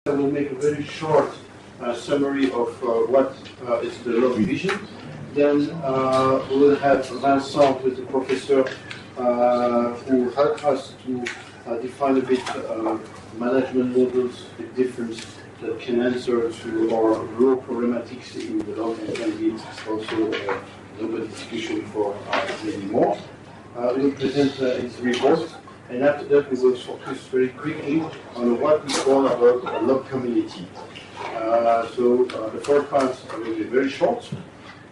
I will make a very short summary of what is the log vision. Then we will have Vincent with the professor who help us to define a bit management models, the difference that can answer to our raw problematics in the log and can be also a global discussion for maybe more. We will present his report, and after that we will focus very quickly on what we call about a log community. The first part will be very short.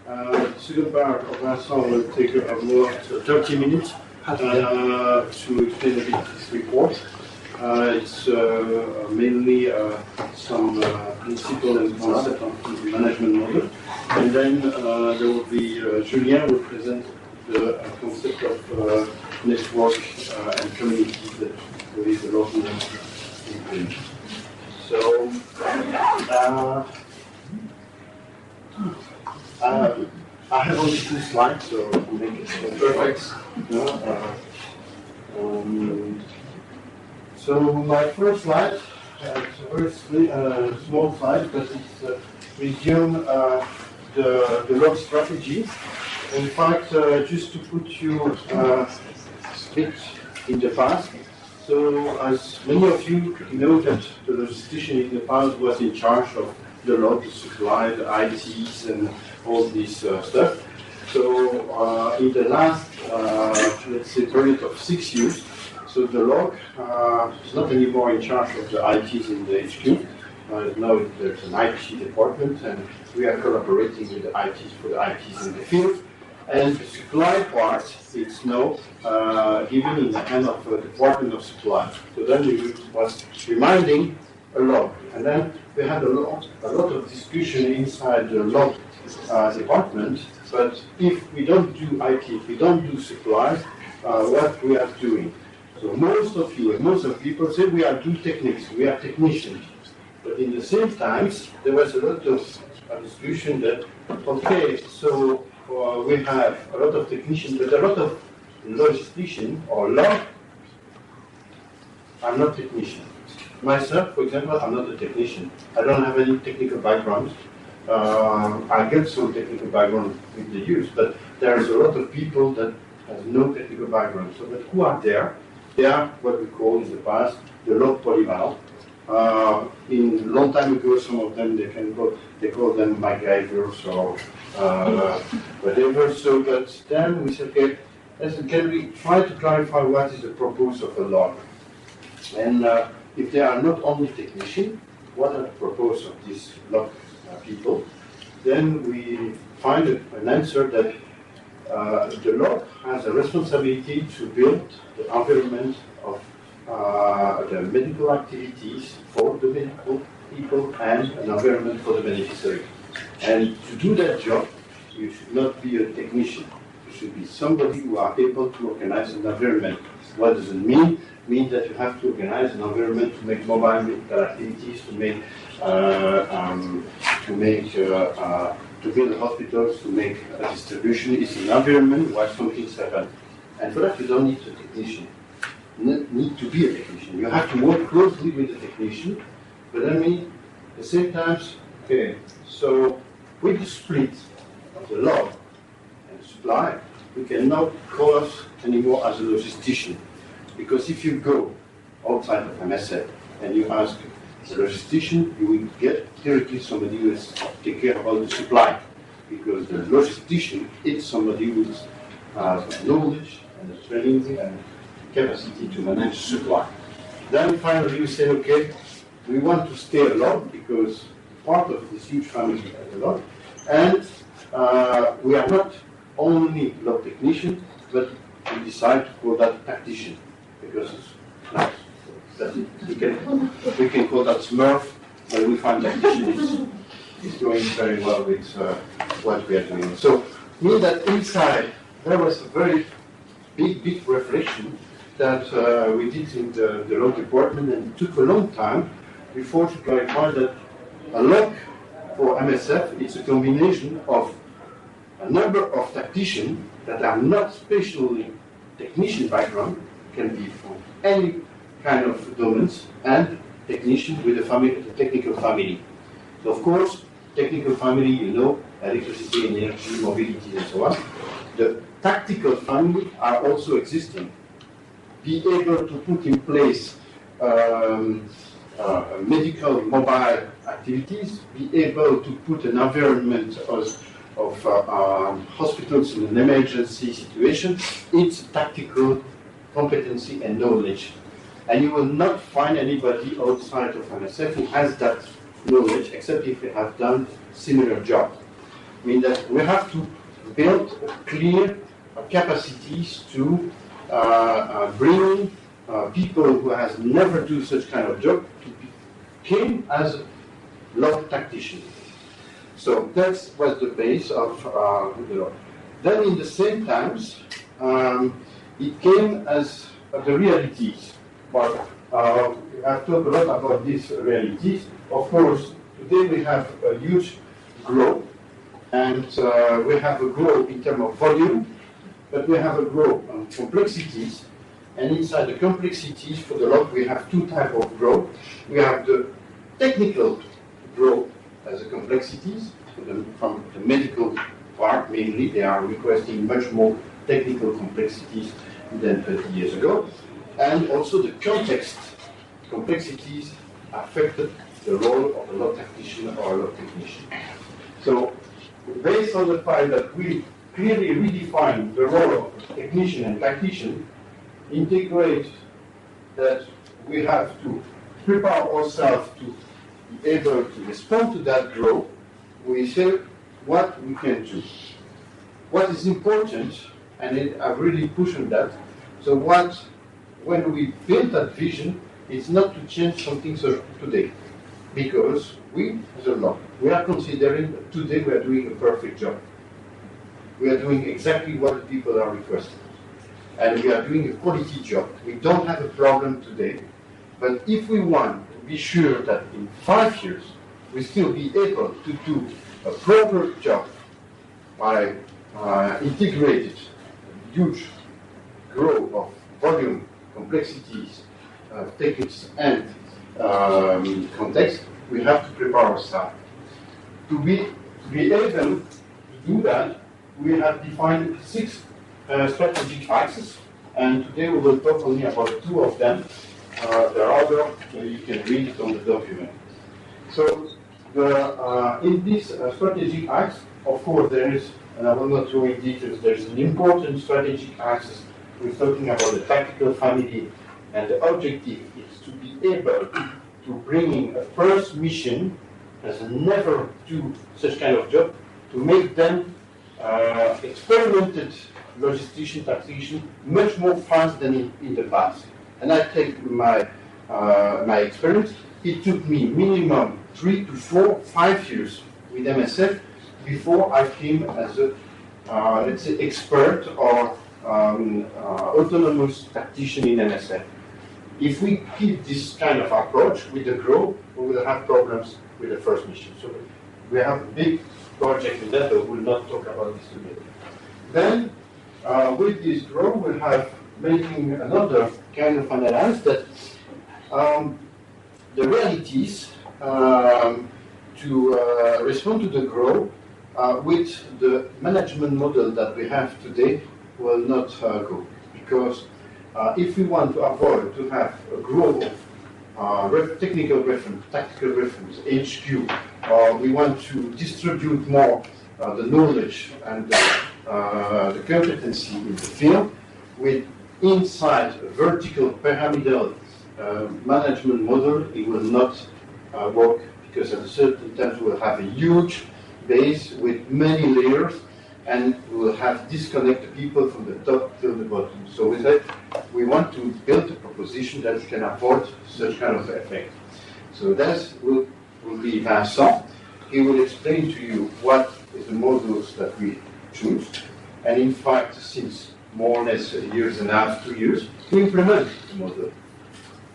The second part of Vincent will take about 30 minutes to explain a bit this report. It's mainly some principle and concept of the management model. And then there will be Julien will present the concept of network and community that there is a lot in. So, I have only 2 slides, so I'll make it perfect. So my first slide, it's a very small slide, but it's resume the log strategy. In fact, just to put you a bit in the past. So as many of you know that the logistician in the past was in charge of the log, the supply, the ITs, and all this stuff. So in the last, let's say, period of 6 years, so the log is not anymore in charge of the ITs in the HQ. Now there's an IT department, and we are collaborating with the ITs for the ITs in the field. And the supply part is now given in the hand of the Department of Supply. So then we was reminding a log, and then we had a lot of discussion inside the log department. But if we don't do IT, if we don't do supply, what we are doing? So most of you and most of people say we are do techniques, we are technicians. But in the same times, there was a lot of discussion that, okay, so we have a lot of technicians, but a lot of logisticians or log are not technicians. Myself, for example, I'm not a technician. I don't have any technical background. I get some technical background with the use, but there's a lot of people that have no technical background. So, but who are there? They are what we call in the past the log polyval. In long time ago, some of them they call them MacGyvers or whatever. So, but then we said, okay, can we try to clarify what is the purpose of a log? And if they are not only technicians, what are the purpose of these log people? Then we find an answer that the log has a responsibility to build the environment of the medical activities for the medical people and an environment for the beneficiary. And to do that job, you should not be a technician. You should be somebody who are able to organize an environment. What does it mean? It means that you have to organize an environment to make mobile medical activities, to build hospitals, to make a distribution. It's an environment where something happens. And for that, you don't need a technician. You need to be a technician. You have to work closely with the technician. But I mean, at the same time, okay, so with the split of the log and supply, we cannot call us anymore as a logistician. Because if you go outside of MSF and you ask the logistician, you will get directly somebody who is take care about the supply. Because the logistician is somebody who has knowledge and the training and capacity to manage supply. Then finally we say, okay, we want to stay a log because part of this huge family is a log. And we are not only log technician, but we decide to call that tactician because it's nice. That's it. We can call that Smurf, but we find tactician is going very well with what we are doing. So, mean that inside there was a very big reflection that we did in the log department, and it took a long time before to clarify that a log for MSF is a combination of a number of tacticians that are not specially technician background, can be from any kind of domains, and technician with the family, the technical family. So of course, technical family, you know, electricity, energy, mobility, and so on. The tactical family are also existing. Be able to put in place medical mobile activities, be able to put an environment of hospitals in an emergency situation, it's tactical competency and knowledge. And you will not find anybody outside of MSF who has that knowledge, except if they have done similar job. I mean that we have to build clear capacities to bring people who has never do such kind of job to become as log tactician. So that was the base of the law. Then in the same times, it came as the realities. But I've talked a lot about these realities. Of course, today we have a huge growth, and we have a growth in terms of volume, but we have a growth on complexities. And inside the complexities for the log, we have two types of growth. We have the technical growth as a complexities from the medical part mainly. They are requesting much more technical complexities than 30 years ago. And also the context complexities affected the role of a log tactician or a log technician. So based on the fact that we clearly redefine the role of technician and tactician, integrate that we have to prepare ourselves to be able to respond to that growth, we say what we can do. What is important, and I've really pushed on that, so when we build that vision, it's not to change something today, because we, as a law, we are considering that today we are doing a perfect job. We are doing exactly what the people are requesting. And we are doing a quality job. We don't have a problem today. But if we want to be sure that in 5 years we still be able to do a proper job by integrated huge growth of volume, complexities, techniques, and context, we have to prepare ourselves. To be able to do that, we have defined 6 strategic axes, and today we will talk only about 2 of them. There are other, you can read it on the document. So, in this strategic axis, of course, there is, and I will not go in details, there is an important strategic axis. We're talking about the tactical family, and the objective is to be able to bring in a first mission, as a never do such kind of job, to make them experimented logistician, tactician, much more fast than in the past. And I take my experience. It took me minimum 3 to 4, 5 years with MSF before I came as a, let's say, expert or autonomous tactician in MSF. If we keep this kind of approach with the growth, we will have problems with the first mission. So we have a big project in that, but we'll not talk about this today. Then, with this growth, we'll have making another kind of analysis that the realities to respond to the growth with the management model that we have today will not go. Because if we want to avoid to have a growth of technical reference, tactical reference, HQ, we want to distribute more the knowledge and the competency in the field with inside a vertical pyramidal management model, it will not work, because at a certain time we will have a huge base with many layers, and we will have disconnected people from the top till the bottom. So with that, we want to build a proposition that can avoid such kind of effect. So that will be Vincent. He will explain to you what is the models that we choose. And in fact, since more or less a year and a half, 2 years, to implement the model.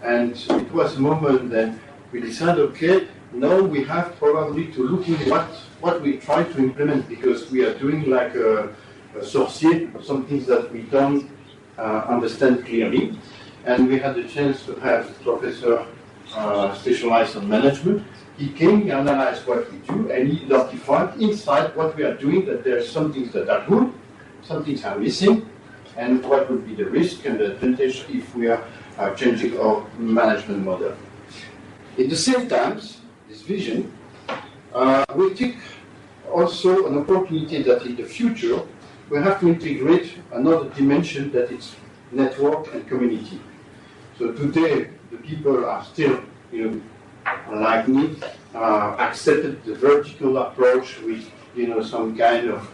And it was a moment that we decided, okay, now we have probably to look at what we try to implement, because we are doing like a sorcier, some things that we don't understand clearly. And we had the chance to have Professor specialized on management. He came, he analyzed what we do, and he identified inside what we are doing that there are some things that are good, some things are missing, and what would be the risk and the advantage if we are changing our management model. At the same time, this vision will take also an opportunity that in the future we have to integrate another dimension that is network and community. So today the people are still, like me, accepted the vertical approach with some kind of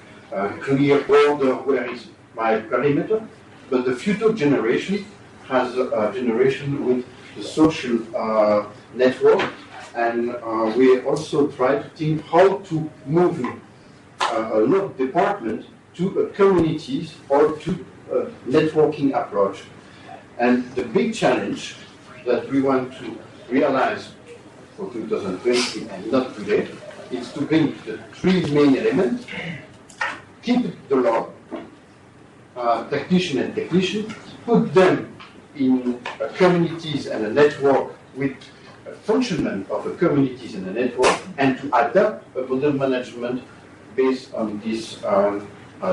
clear border where is my perimeter, but the future generation has a generation with the social network, and we also try to think how to move a lot of department to communities or to a networking approach. And the big challenge that we want to realize for 2020 and not today is to bring the three main elements: keep the law, technician and technician, put them in communities and a network with a functionment of the communities and the network, and to adapt a model management based on these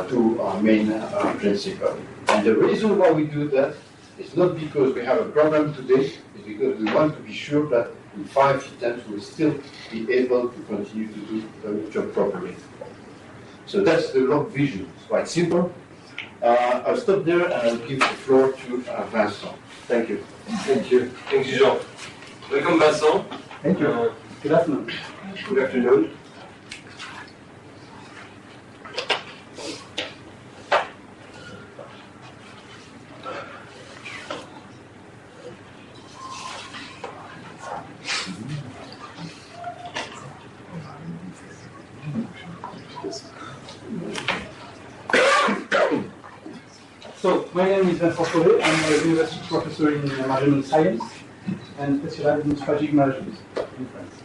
two main principles. And the reason why we do that is not because we have a problem today, it's because we want to be sure that in 5 to 10 we'll still be able to continue to do the job properly. So that's the long vision. It's quite simple. I'll stop there and I'll give the floor to Vincent. Thank you. Thank you. Thank you, Jean. Welcome, Vincent. Thank you. Good afternoon. Good afternoon. So, my name is Vincent Follet. I'm a university professor in management science and specialized in strategic management in France.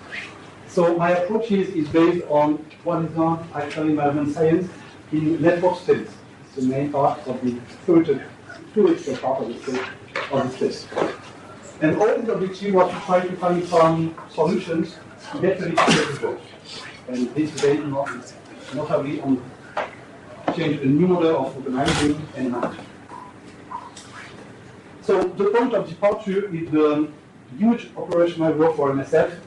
So, my approach is based on what is done actually in management science in network studies. It's the main part of the theoretical part of this case. And all the objective was to try to find some solutions to get ready to the result. And this is based notably on change a new model of organizing and managing. So the point of departure is the huge operational growth for MSF,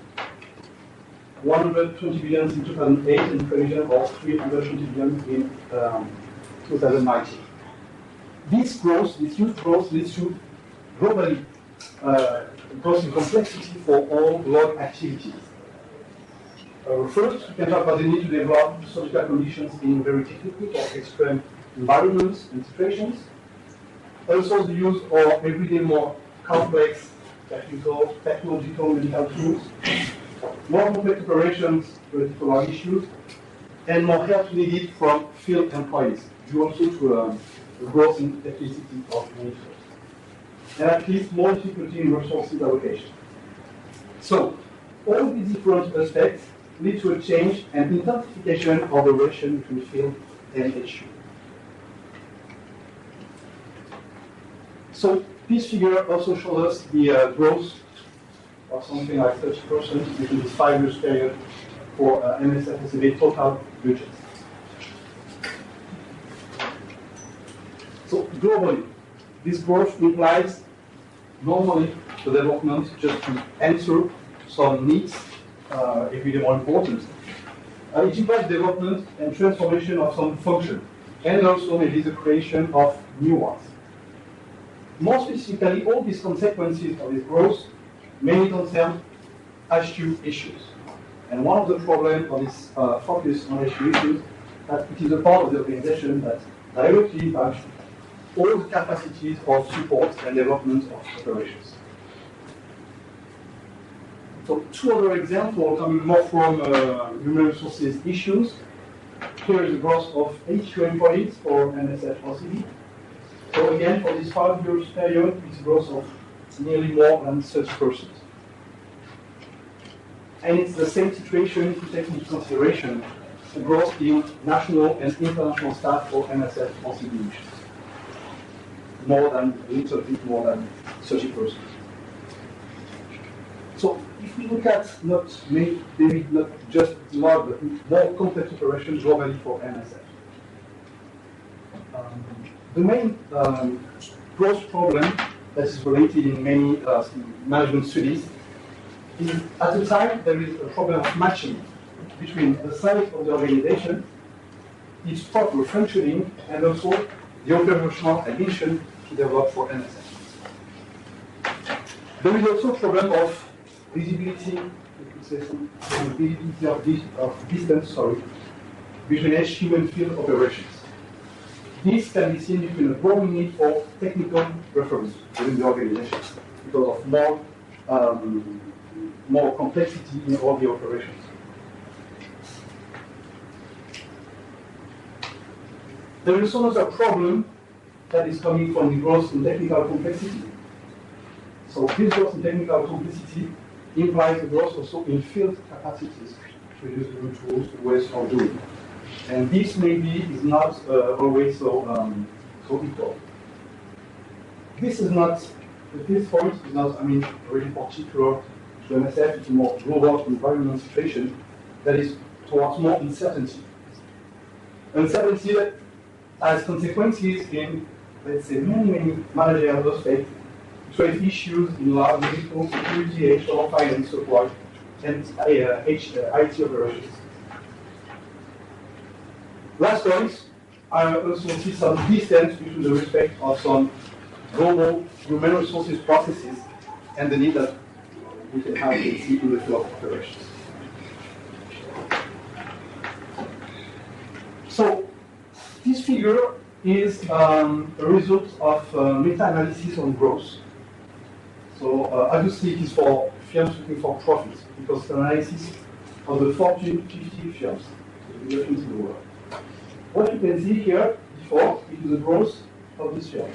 120 billion in 2008 and provision of 320 billion in 2019. This growth, this huge growth, leads to globally growth in complexity for all log activities. First, we can talk about the need to develop social conditions in very technical or extreme environments and situations. Also, the use of everyday more complex technological medical tools, more complex operations, political issues, and more help needed from field employees, due also to a growth in ethnicity of managers, and at least more difficulty in resources allocation. So, all these different aspects lead to a change and intensification of the relation between field and HQ. So this figure also shows us the growth of something like 30% between this 5 years period for MSF OCB total budget. So globally, this growth implies normally the development just to answer some needs, every day more important. It implies development and transformation of some function, and also maybe the creation of new ones. More specifically, all these consequences of this growth mainly concern HQ issues. And one of the problems of this focus on HQ issues that it is a part of the organization that directly impacts all the capacities of support and development of operations. So two other examples coming more from human resources issues. Here is the growth of HQ employees for MSF OCB. So again, for this 5 years period, it's a growth of nearly more than 30%. And it's the same situation to take into consideration the growth in national and international staff for MSF OCB missions. A little bit more than 30%. So if we look at maybe not just large, but more complex operations globally for NSF. The main growth problem that is related in many management studies is at the time there is a problem of matching between the size of the organization, its proper functioning, and also the operational ambition to develop for NSF. There is also a problem of visibility, of distance, between HQ and field operations. This can be seen between a growing need for technical reference within the organization because of more complexity in all the operations. There is another problem that is coming from the growth in technical complexity. So this growth in technical complexity implies a growth also in field capacities to use the new tools, ways of doing. And this maybe is not always so equal. This point is not, really particular to MSF. It's a more global environmental situation that is towards more uncertainty. Uncertainty has consequences in, let's say, many managerial aspects, trade issues in large medical, security, HR, finance, supply, and IT operations. Last point, I also see some distance between the respect of some global human resources processes and the need that we can have in the field of operations. So, this figure is a result of meta-analysis on growth. So, obviously, it is for firms looking for profits because it's an analysis of the Fortune 50 firms, the biggest firms in the world. What you can see here before is the growth of this firm.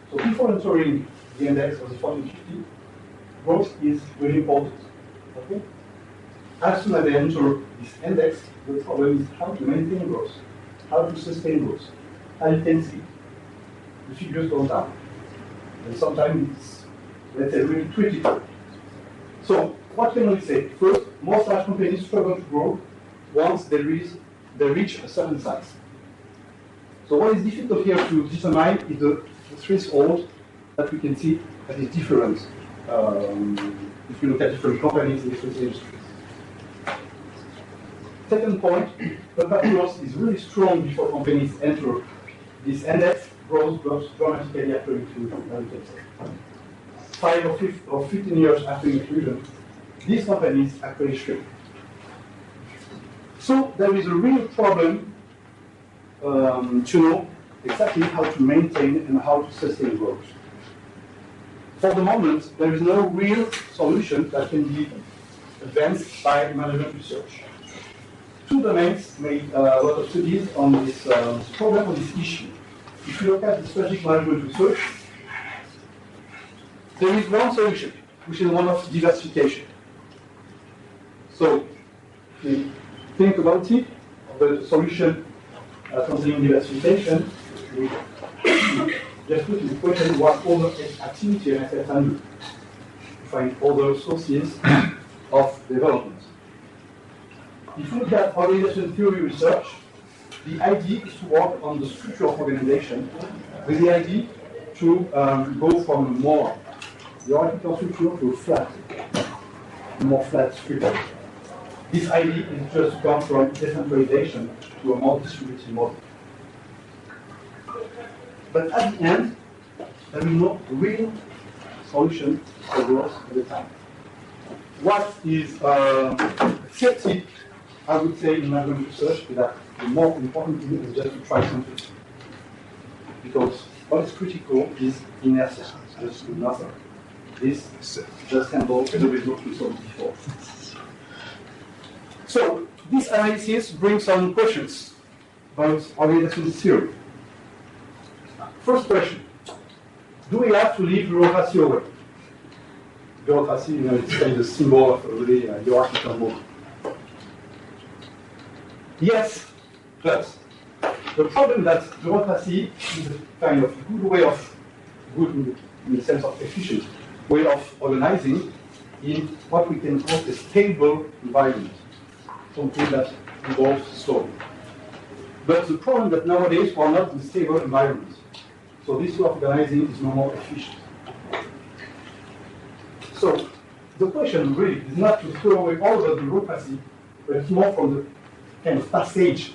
So before entering the index of the Fortune 50, growth is very important. Okay? As soon as they enter this index, the problem is how to maintain growth, how to sustain growth. As you can see, the figures go down. And sometimes it's, let's say, really critical. So what can we say? First, most large companies struggle to grow once they reach a certain size. So what is difficult here to determine is the threshold that we can see that is different if you look at different companies in different industries. Second point, the growth is really strong before companies enter this index, growth drops dramatically after inclusion. 5 or 15 years after inclusion, these companies actually shrink. So there is a real problem to know exactly how to maintain and how to sustain growth. For the moment, there is no real solution that can be advanced by management research. Two domains made a lot of studies on this problem, on this issue. If you look at the strategic management research, there is one solution, which is one of diversification. So, think about it, the solution concerning diversification, we just put in the question what other activity NSF can do to find other sources of development. If you look at organization theory research, the idea is to work on the structure of organization with the idea to go from a more hierarchical structure to a more flat structure. This idea is just to come from decentralization to a more distributed model. But at the end, there is no real solution for growth at the time. What is effective, I would say, in management research is that the more important thing is just to try something. Because what is critical is inertia, just do nothing. This just handle the result we saw before. So, this analysis brings some questions about organization theory. First question, do we have to leave bureaucracy away? Bureaucracy, it's kind of the symbol of a really hierarchical model. Yes, but the problem that bureaucracy is a kind of good way of, good in the sense of efficient, way of organizing, in what we can call a stable environment, something that involves slowly. But the problem that nowadays we are not in stable environments. So this way of organizing is no more efficient. So the question really is not to throw away all the bureaucracy, but it's more from the kind of passage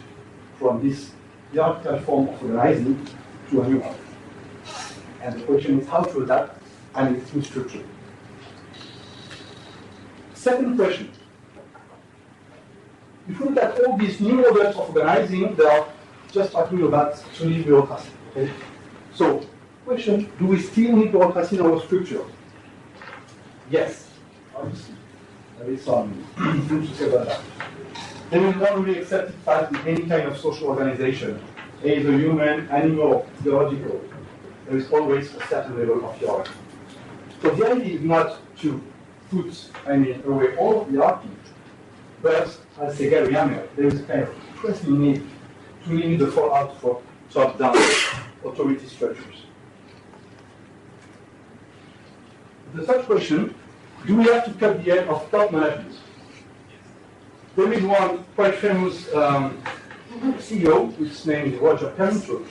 from this hierarchical form of organizing to a new one. And the question is how to adapt and its new structure. Second question. If we look at all these new models of organizing, they are just talking about truly bureaucracy. Okay? So, question, do we still need bureaucracy in our structure? Yes, obviously. There is some things to say about that. They will not really accept it as in any kind of social organization, either human, animal, biological. There is always a certain level of hierarchy. So the idea is not to put, away all of the hierarchy, but as say Gary Hammer, there is a kind of pressing need to limit the fallout for top-down authority structures. The third question, do we have to cut the end of top management? There is one quite famous CEO, whose name is Roger Carrington,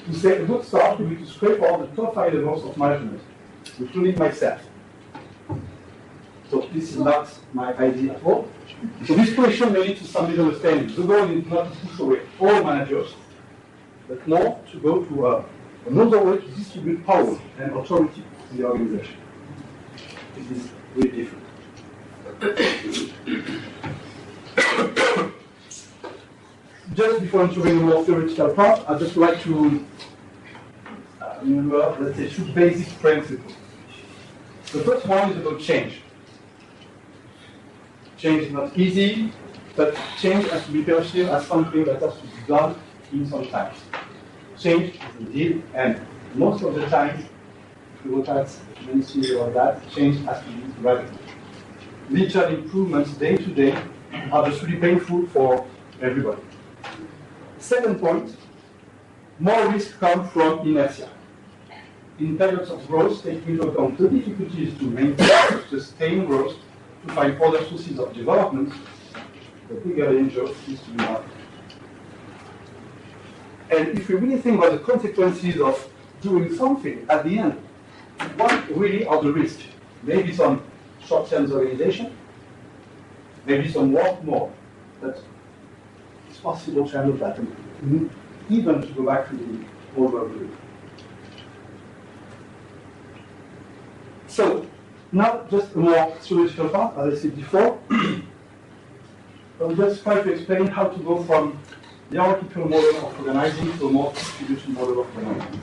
who said a good start would be to scrape all the top 5 levels of management, including myself. So this is not my idea at all. So this question may lead to some misunderstanding. The goal is not to push away all managers, but more to go to another way to distribute power and authority in the organization. This is really different. Just before entering the more theoretical part, I'd just like to remember, let's say, 2 basic principles. The first one is about change. Change is not easy, but change has to be perceived as something that has to be done in some time. Change is indeed, and most of the time, if you look at many things about that, change has to be radical. Little improvements day to day are just really painful for everybody. Second point, more risk comes from inertia. In periods of growth, taking into account the difficulties to maintain, sustain growth, to find other sources of development, the bigger danger is to be marked. And if we really think about the consequences of doing something at the end, what really are the risks? Maybe some short-term organization, maybe some work more, but it's possible to handle that, and even to go back to the old world. So, now just a more theoretical part, as I said before. I'll just try to explain how to go from the hierarchical model of organizing to a more distributed model of organizing.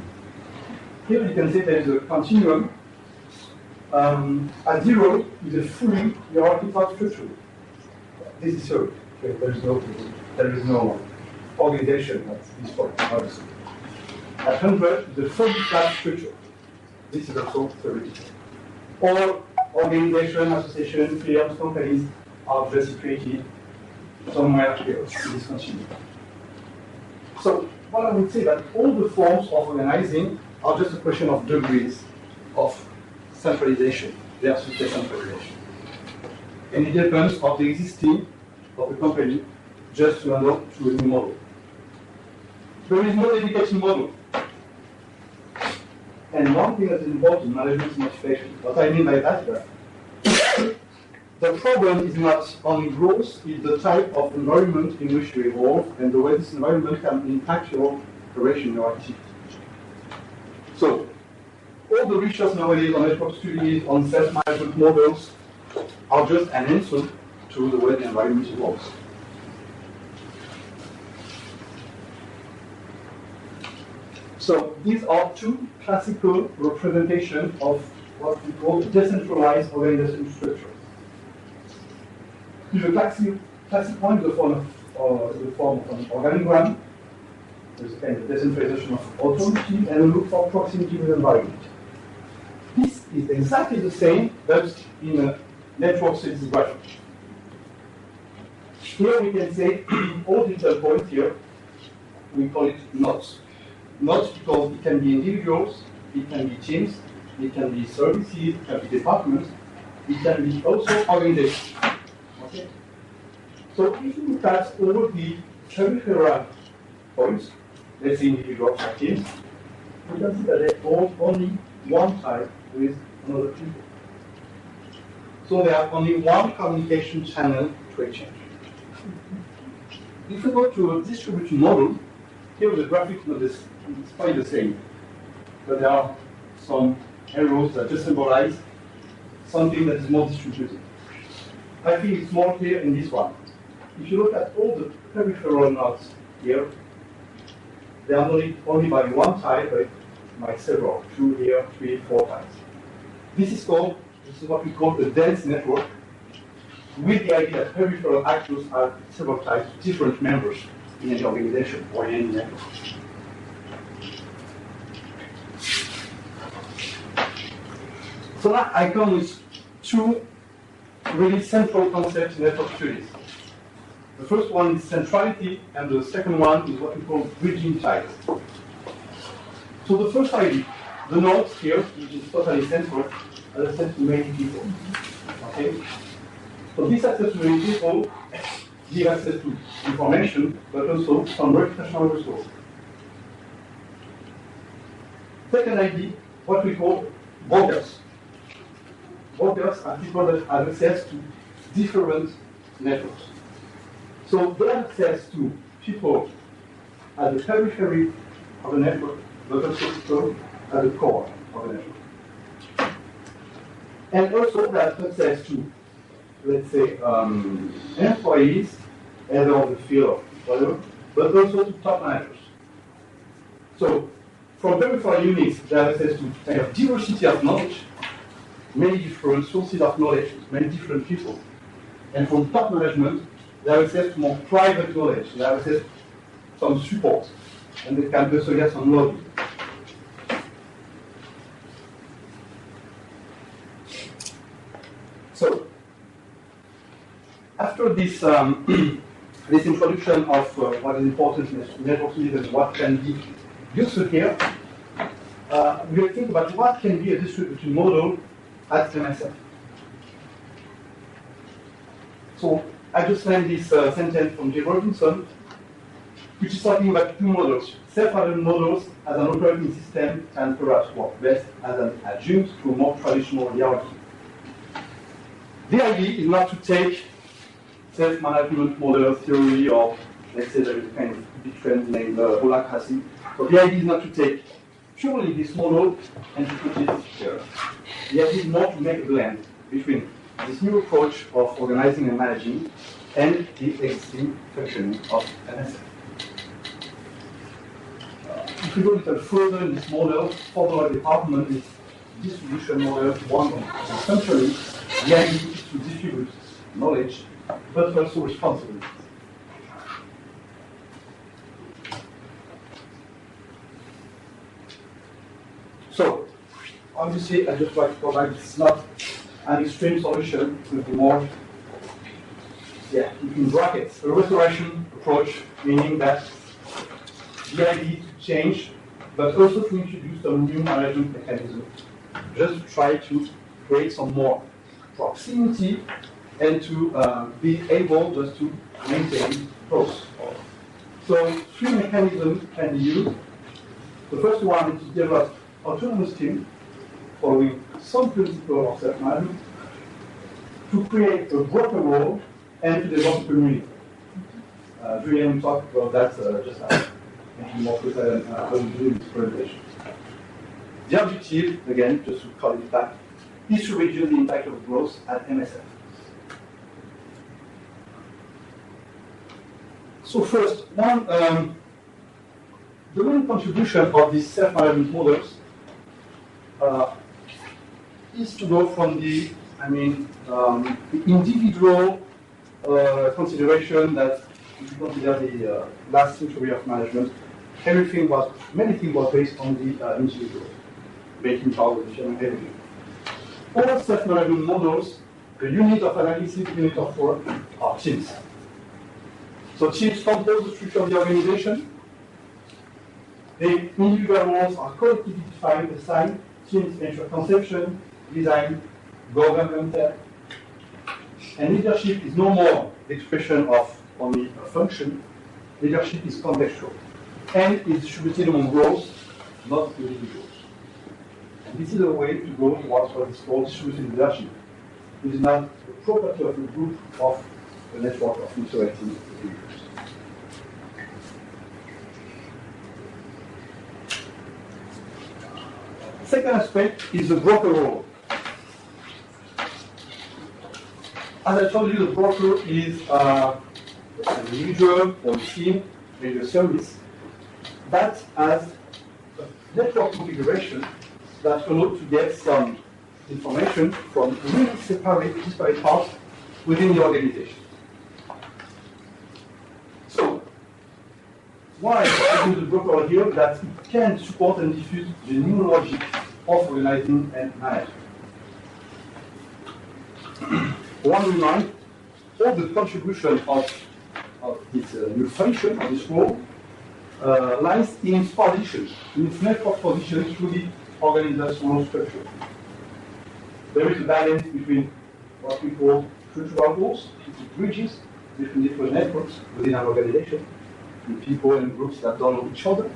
Here you can see there is a continuum. At 0 is a fully hierarchical structure. This is so. Okay, there is no organization at this point, obviously. At 100 is a fully flat structure. This is also theoretical. All organizations, associations, firms, companies are just created somewhere here in this continuum. So what I would say that all the forms of organizing are just a question of degrees of centralization versus decentralization. And it depends on the existing of the company just to handle to a new model. There is no dedicated model. And one thing that is important, management motivation. What I mean by that is that the problem is not only growth, it's the type of environment in which you evolve and the way this environment can impact your operation, your activity. So, all the research nowadays on network studies, on self-management models, are just an answer to the way the environment evolves. So these are 2 classical representations of what we call decentralized organizational structure. The classic one is the form of an organigram. There's a kind of decentralization of authority and a look for proximity with the environment. This is exactly the same, but in a network studies graphic. Here we can say all little points here, we call it nodes. Nodes because it can be individuals, it can be teams, it can be services, it can be departments, it can be also organization. Okay? So if you look at all the peripheral points, let's say individuals or teams, you can see that they hold only one type with another people. So they have only one communication channel to exchange. If we go to a distributed model, here the graphic model is quite the same, but there are some arrows that just symbolize something that is more distributed. I think it's more clear in this one. If you look at all the peripheral nodes here, they are only by one type, but by several, 2 here, 3, 4 types. This is what we call a dense network, with the idea that peripheral actors have several types, different members in any organization or in any network. So now I come with two really central concepts in network studies. The first one is centrality, and the second one is what we call bridging types. So the first idea, the nodes here, which is totally central, are access to many people. Okay? So this access to many people give access to information, but also some reputational resources. Second idea, what we call brokers. Brokers are people that have access to different networks. So they have access to people at the periphery of the network, but also people at the core of the network. And also they have access to, let's say, employees, either on the field or whatever, but also to top managers. So from peripheral units, they have access to kind of diversity of knowledge, many different sources of knowledge, many different people. And from top management, they have access to more private knowledge, they have access to some support, and they can also get some lobby. So, after this this introduction of what is important in network studies and what can be useful here, we will think about what can be a distributed model at MSF. So I just learned this sentence from J. Robinson, which is talking about two models. Self-adjoint models as an operating system can perhaps work best as an adjunct to a more traditional hierarchy. The idea is not to take self-management model theory, or let's say there is a kind of big trend named holacracy. So the idea is not to take purely this model and to put it here. The idea is more to make a blend between this new approach of organizing and managing and the existing functioning of MSF. If we go a little further in this model, for the department is distribution model one. Essentially, the idea is to distribute knowledge, but also responsibility. So, obviously, I just like to provide this is not an extreme solution, it will be more, in brackets, a restoration approach, meaning that the idea to change, but also to introduce some new management mechanism, just to try to create some more proximity and to be able just to maintain growth. So 3 mechanisms can be used. The first one is to develop autonomous teams following some principle of self-management, to create a broker role, and to develop a community. Julian talked about that just now, and more precise than I will do in this presentation. The objective, again, just to call it back, is to reduce the impact of growth at MSF. So first, the main contribution of these self-management models is to go from the individual consideration that if you consider the last century of management, many things was based on the individual, making power decision and everything. All self-management models, the unit of analysis, unit of work, are teams. So teams compose the structure of the organization. The individual roles are collectively defined, assigned. Teams ensure conception, design, governmental. And leadership is no more the expression of only a function. Leadership is contextual and is distributed among roles, not individuals. And this is a way to go towards what is called distributed leadership. It is not the property of a group of a network of interacting individuals. Second aspect is the broker role. As I told you, the broker is an individual or a team, maybe a service, that has a network configuration that allows to get some information from really disparate parts within the organization. So, why I do the broker here? That it can support and diffuse the new logic of organizing and management. One remind, all the contribution of this new function, of this role, lies in its position, in its network position through the organizational structure. There is a balance between what we call structural goals, bridges between different networks within an organization, with people and groups that don't know each other.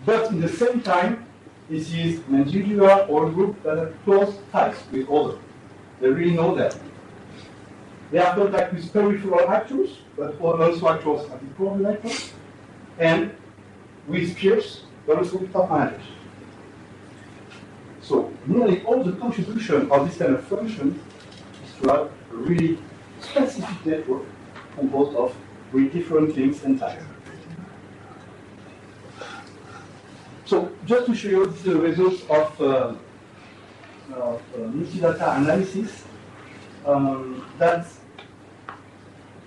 But in the same time, this is an individual or a group that have close ties with others. They really know them. They have contact with peripheral actors, but also actors at the core of the network, and with peers, but also with top managers. So nearly all the contribution of this kind of function is to have a really specific network composed of three different links and ties. So just to show you the results of multi-data analysis, that's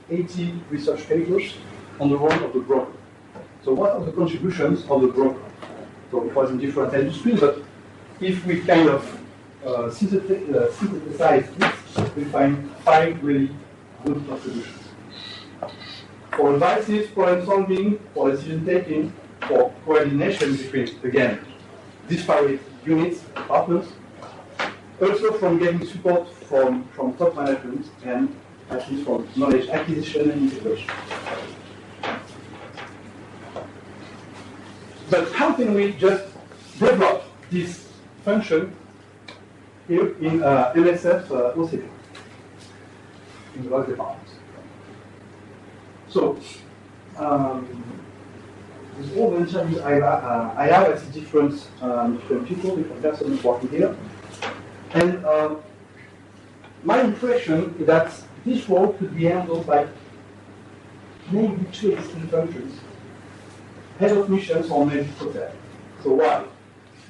80 research papers on the role of the broker. So what are the contributions of the broker? So it was in different industries, but if we kind of synthesize this, we find 5 really good contributions. For advices, problem solving, for decision taking, for coordination between, again, disparate units, departments, also from getting support from top management and at least from knowledge acquisition and integration. But how can we just develop this function here in MSF OCB, in the log departments? So, with all the interviews I have, I see different people, different persons working here. And my impression is that this role could be handled by maybe 2 distinct functions: head of missions or maybe hotel. So why?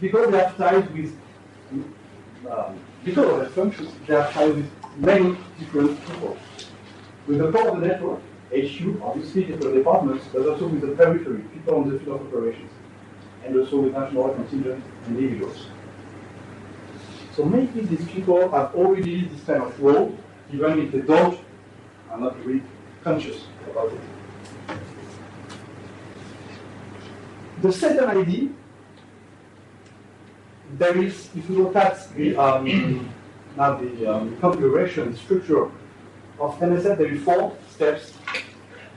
Because they have ties with, because of their functions, they have ties with many different people. With the core of the network, HQ, obviously different departments, but also with the periphery, people on the field of operations, and also with national contingent individuals. So maybe these people have already this kind of role, even if they don't, are not really conscious about it. The second idea, there is, if you look at the configuration, the structure of MSF, there are 4 steps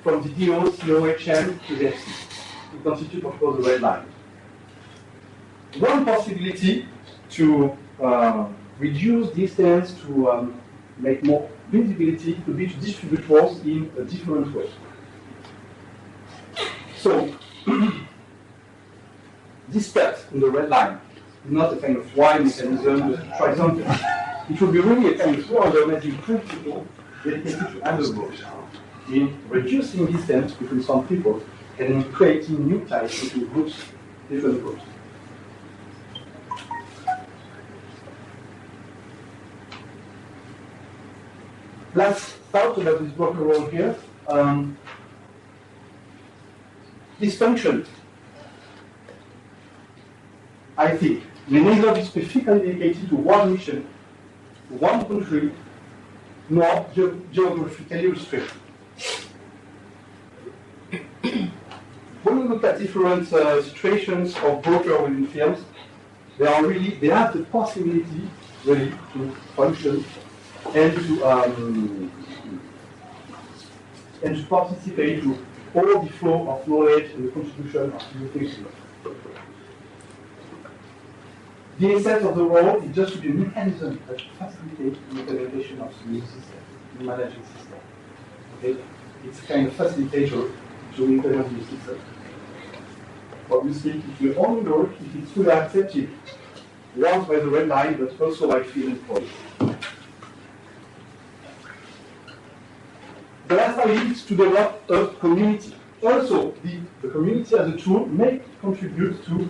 from the DO, COHM to the FC. We constitute, of course, the red line. One possibility to reduce distance, to make more visibility, to be to distribute roles in a different way. So, this step in the red line is not a kind of wide mechanism, just try something. It will be really a kind of organizing principle dedicated to handle roles in reducing distance between some people and in creating new ties between groups, different groups. Last thought about this broker role here. This function, I think, may neither be specifically dedicated to one mission, one country, nor geographically restricted. When we look at different situations of broker within fields, they have the possibility really to function and to participate to all the flow of knowledge and the contribution of new thinking. The essence of the role is just to be a mechanism that facilitates the implementation of the new system, the management system. Okay? It's a kind of facilitator to implement the new system. Obviously, it will only work if it's fully accepted, once by the red line, but also by field employees. The last idea is to develop a community. Also, the community as a tool may contribute to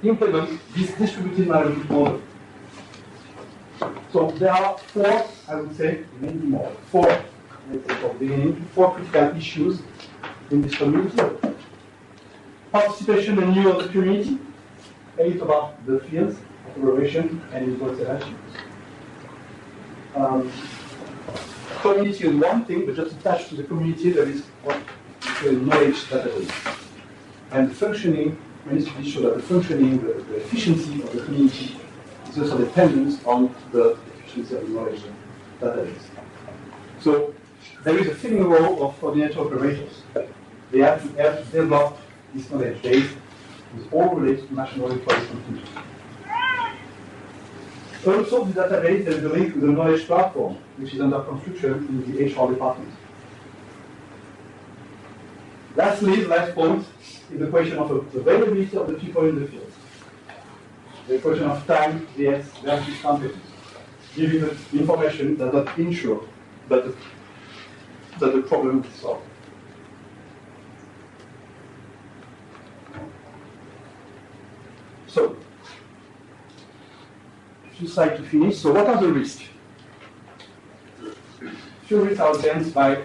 implement this distributed management model. So there are four, I would say, maybe more, four, let's say for the beginning, four critical issues in this community. Participation and new of the community, and it's about the fields of operation and interaction. Community is one thing, but just attached to the community there is what we call knowledge database. And the functioning, we need to be sure that the functioning, the efficiency of the community is also dependent on the efficiency of the knowledge database. So there is a fitting role of coordinator operators. They have to help develop this knowledge base with all related to national employees contributions. Also, the database is linked with the knowledge platform, which is under construction in the HR department. Lastly, the last point is the question of availability of the people in the field. The question of time versus competence. Giving the information does not ensure that the problem is solved. So, few slides to finish. So what are the risks? Few risks are advanced by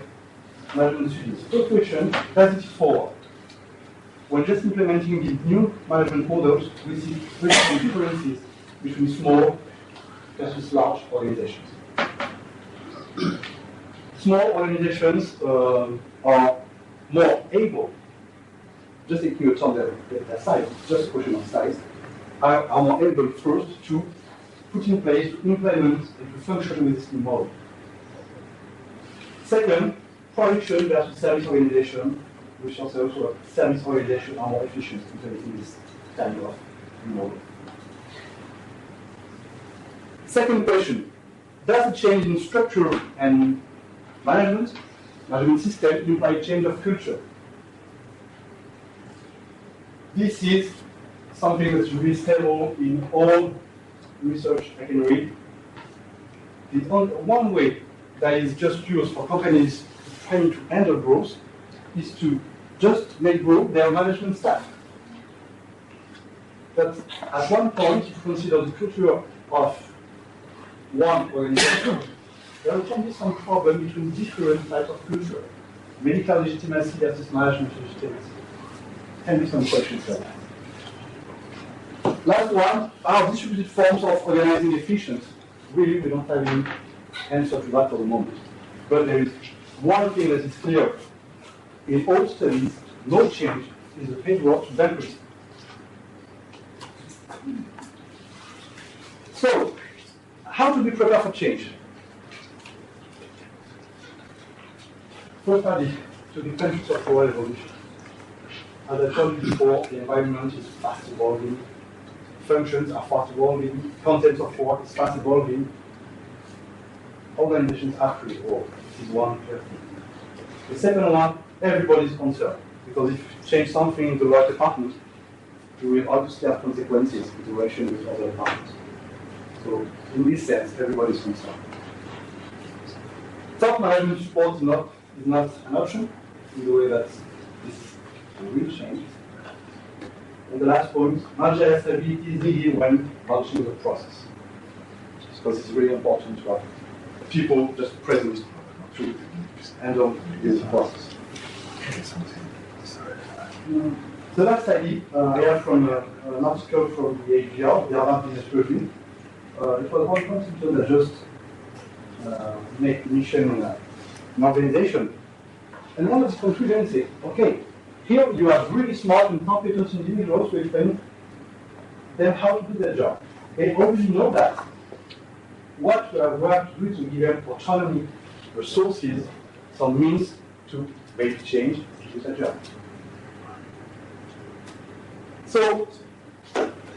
management students. First question, does it forward? When just implementing the new management models, we see differences between small versus large organizations. Small organizations are more able, just taking account their size, just a question of size, are more able first to put in place, to implement, and to function with this new model. Second, production versus service organization, which also service organization are more efficient in implementing this kind of new model. Second question, does the change in structure and management system imply change of culture? This is something that should be stable in all research I can read. The one way that is just used for companies trying to handle growth is to just make grow their management staff. But at one point, if you consider the culture of one organization, there can be some problem between different types of culture. Medical legitimacy versus management legitimacy. Can be some questions there. Last one, are distributed forms of organizing efficient? Really, we don't have any answer to that for the moment. But there is one thing that is clear. In all studies, no change is a paid road to bankruptcy. So, how to be prepared for change? First study to the countries of world evolution. As I told you before, the environment is fast evolving, functions are fast evolving, content of work is fast evolving. Organizations have to evolve. This is one thing. The second one, everybody is concerned, because if you change something in the right department, you will obviously have consequences in relation with other departments. So, in this sense, everybody is concerned. Top management support is not an option in the way that this will change. And the last point, managerial stability is needed when launching the process. Because it's really important to have people just present to handle this process. The last idea I have from an article from the AGR, the Harvard Business Review. It was one consultant that just make mission in an organization. And one of the conclusions is, okay, here you have really smart and competent individuals to explain them how to do their job. They already know that. What we have to do is to give them autonomy, resources, some means to make change, to do their job. So,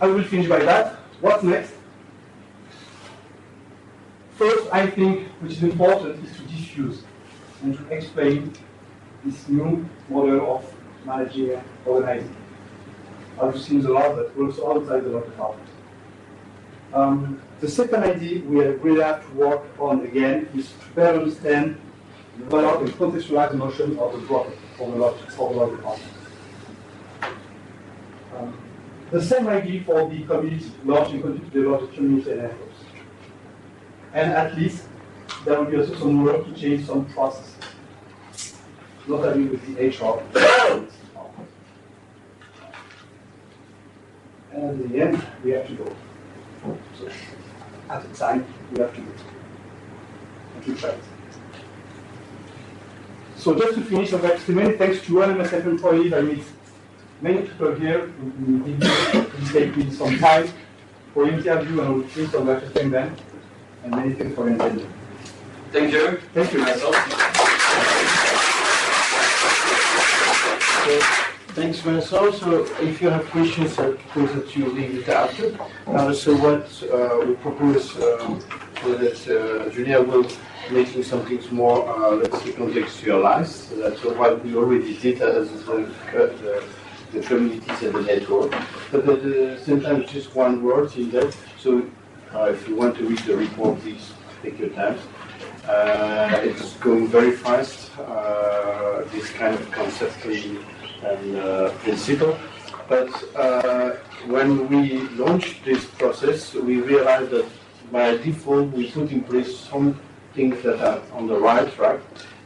I will finish by that. What's next? First, I think, which is important, is to diffuse and to explain this new model of managing and organizing. I've seen a lot, but also outside a lot about it. The second idea we really have to work on again is to better understand the value and contextualize the notion of the broker for the large department. The same idea for the community, large and continue to develop the community and efforts. And at least there will be also some work to change some processes, not only with the HR. And at the end, we have to go. So, at the time, we have to go. And to try it. So just to finish, I'd like to say many thanks to all MSF employees. I meet many people here who take me some time for interview and all things, so I'd like to thank them. And many thanks for your attention. Thank you. Thank you. Myself. Thanks, Vincent. So if you have questions, I propose that you leave it after. So what we propose so that Julia will making some things more, let's say, contextualized. So that's what we already did as the communities and the network. But at the same time, just one word in that. So if you want to read the report, please take your time. It's going very fast, this kind of concept and principle. But when we launched this process, we realized that by default we put in place some things that are on the right track.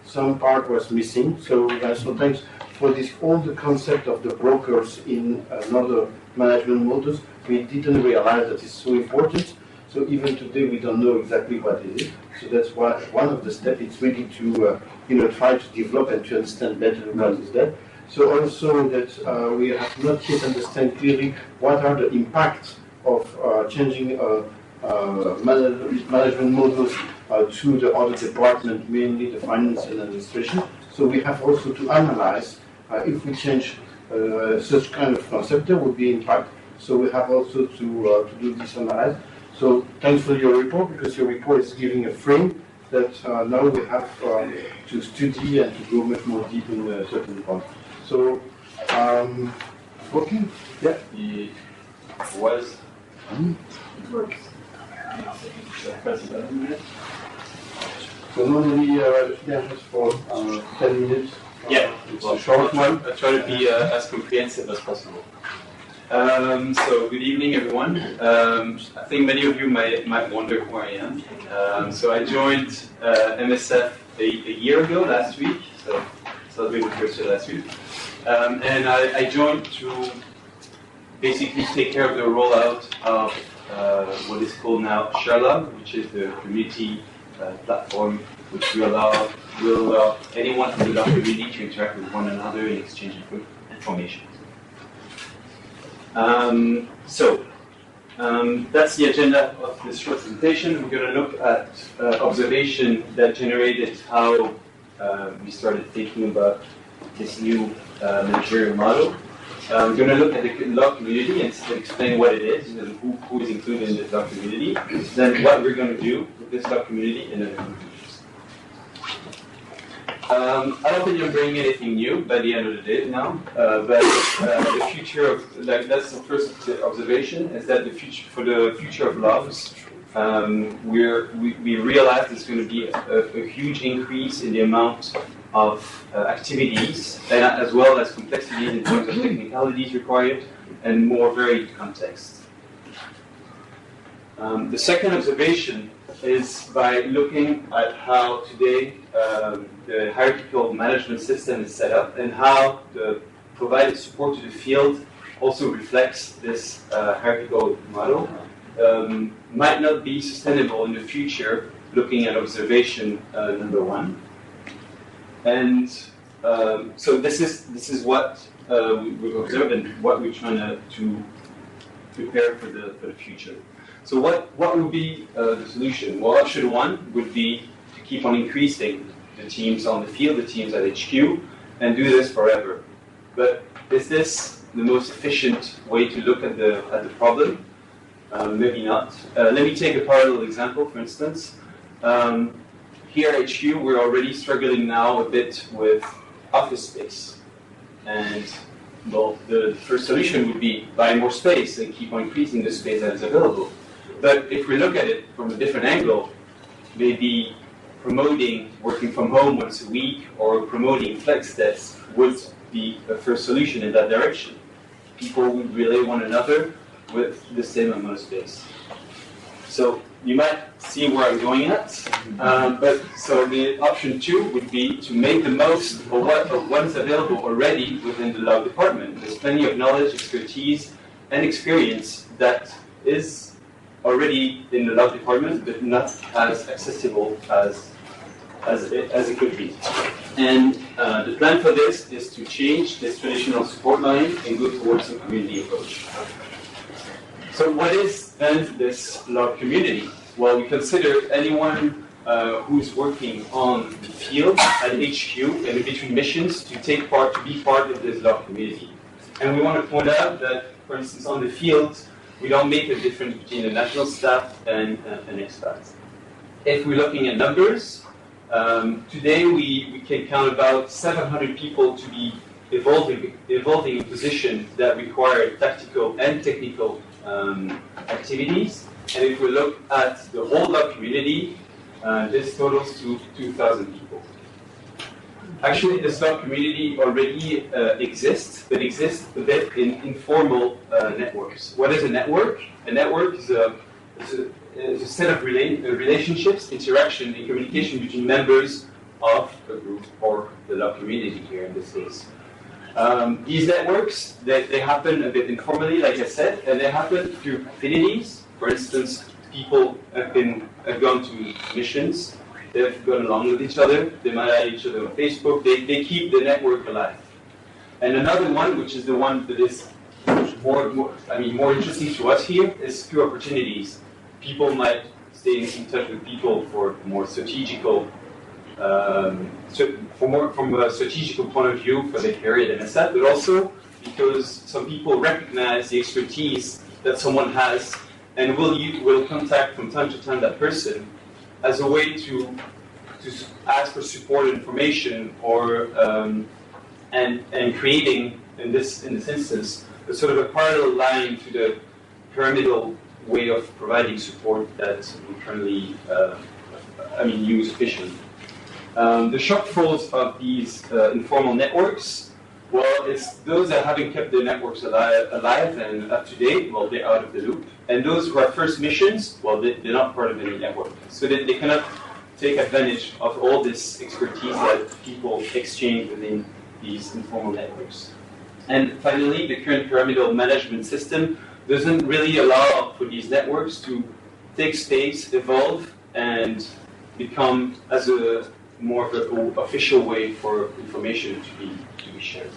Some part was missing. So sometimes for this all the concept of the brokers in another management models, we didn't realize that it's so important. So even today we don't know exactly what it is. So that's why one of the steps is really to try to develop and to understand better what is that. So also that we have not yet understand clearly what are the impacts of changing management models to the other department, mainly the finance and administration. So we have also to analyze if we change such kind of concept, there would be impact. So we have also to do this analysis. So thanks for your report, because your report is giving a frame that now we have to study and to go much more deep in a certain point. So, working? Yeah. It was. It works. So normally just for 10 minutes. Yeah, it's a short one. I'll try to be as comprehensive as possible. So good evening, everyone. I think many of you might wonder who I am. So I joined MSF a year ago, last week. So we were first last week. And I joined to basically take care of the rollout of what is called now ShareLab, which is the community platform which will allow anyone from the community to interact with one another and exchange information. That's the agenda of this short presentation. We're going to look at observation that generated how we started thinking about this new managerial model. We're going to look at the log community and explain what it is and who is included in the log community. Then what we're going to do with this log community and then the conclusions. I don't think I'm bringing anything new by the end of the day now, but the future of, that's the first observation, is that for the future of logs, we realize there's going to be a huge increase in the amount of activities, and as well as complexities in terms of technicalities required, and more varied context. The second observation is by looking at how today the hierarchical management system is set up and how the provided support to the field also reflects this hierarchical model. Might not be sustainable in the future, looking at observation number one. And so this is what we've observed and what we're trying to prepare for the future. So what would be the solution? Well, option one would be to keep on increasing the teams on the field, the teams at HQ, and do this forever. But is this the most efficient way to look at the problem? Maybe not. Let me take a parallel example, for instance. Here at HQ, we're already struggling now a bit with office space. And, well, the first solution would be buy more space and keep on increasing the space that is available. But if we look at it from a different angle, maybe promoting working from home once a week or promoting flex desks would be a first solution in that direction. People would relay one another with the same amount of space. So you might see where I'm going at. So the option two would be to make the most of what is available already within the log department. There's plenty of knowledge, expertise, and experience that is already in the log department, but not as accessible as it could be. And the plan for this is to change this traditional support line and go towards a community approach. So what is then this log community? Well, we consider anyone who's working on the field at HQ and in between missions to be part of this log community. And we want to point out that, for instance, on the field, we don't make a difference between the national staff and expats. If we're looking at numbers, today we can count about 700 people to be evolving in positions that require tactical and technical activities. And if we look at the whole log community, this totals to 2,000 people. Actually, this log community already exists, but exists a bit in informal networks. What is a network? A network is a set of relationships, interaction, and communication between members of a group or the log community here in this case. These networks, they happen a bit informally, like I said, and they happen through affinities. For instance, people have gone to missions, they've gone along with each other, they might add each other on Facebook, they keep the network alive. And another one, which is the one that is more interesting to us here, is through opportunities. People might stay in touch with people for more strategical from a strategical point of view for their career at MSF, but also because some people recognize the expertise that someone has and will contact from time to time that person as a way to ask for support and information or and creating in this instance a sort of a parallel line to the pyramidal way of providing support that we currently use efficiently. The shortfalls of these informal networks, well, it's those that haven't kept their networks alive and up to date, well, they're out of the loop. And those who are first missions, well, they're not part of any network. So they cannot take advantage of all this expertise that people exchange within these informal networks. And finally, the current pyramidal management system doesn't really allow for these networks to take space, evolve, and become as a more of an official way for information to be shared.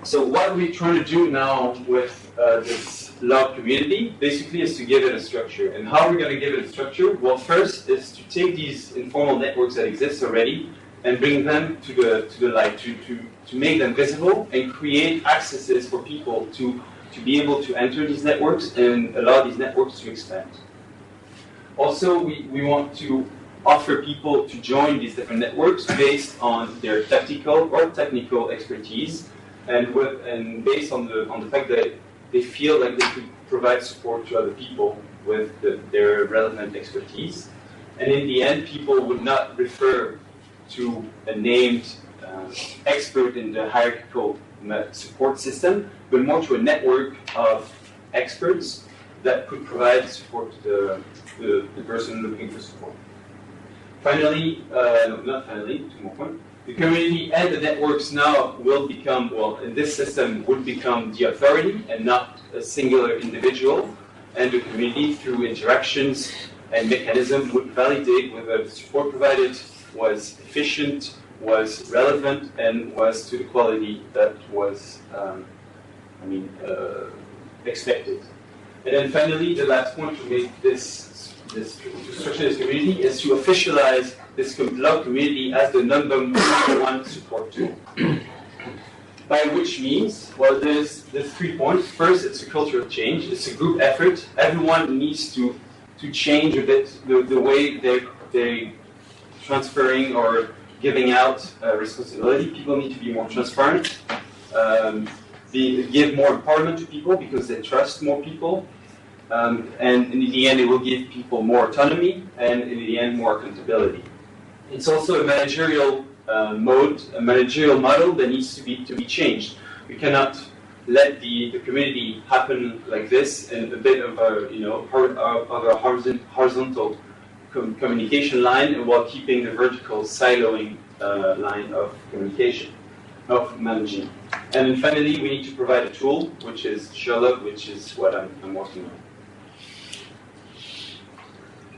So what we're trying to do now with this log community basically is to give it a structure. And how we're going to give it a structure? Well, first is to take these informal networks that exist already and bring them to the light, to make them visible and create accesses for people to be able to enter these networks and allow these networks to expand. Also, we want to offer people to join these different networks based on their tactical or technical expertise and based on the fact that they feel like they could provide support to other people with their relevant expertise. And in the end, people would not refer to a named expert in the hierarchical support system, but more to a network of experts that could provide support to the person looking for support. Finally, not finally, two more points. The community and the networks now will become, well, in this system would become the authority and not a singular individual. And the community, through interactions and mechanisms, would validate whether the support provided was efficient, was relevant, and was to the quality that was expected. And then finally, the last point to make to structure this community is to officialize this log community as the number one support tool. By which means, well, there's 3 points. First, it's a cultural change. It's a group effort. Everyone needs to change a bit the way they're transferring or giving out responsibility. People need to be more transparent. Give more empowerment to people because they trust more people. And in the end, it will give people more autonomy and in the end, more accountability. It's also a managerial a managerial model that needs to be changed. We cannot let the community happen like this in a bit of a horizontal communication line while keeping the vertical siloing line of communication, of managing. And then finally, we need to provide a tool, which is Sherlock, which is what I'm working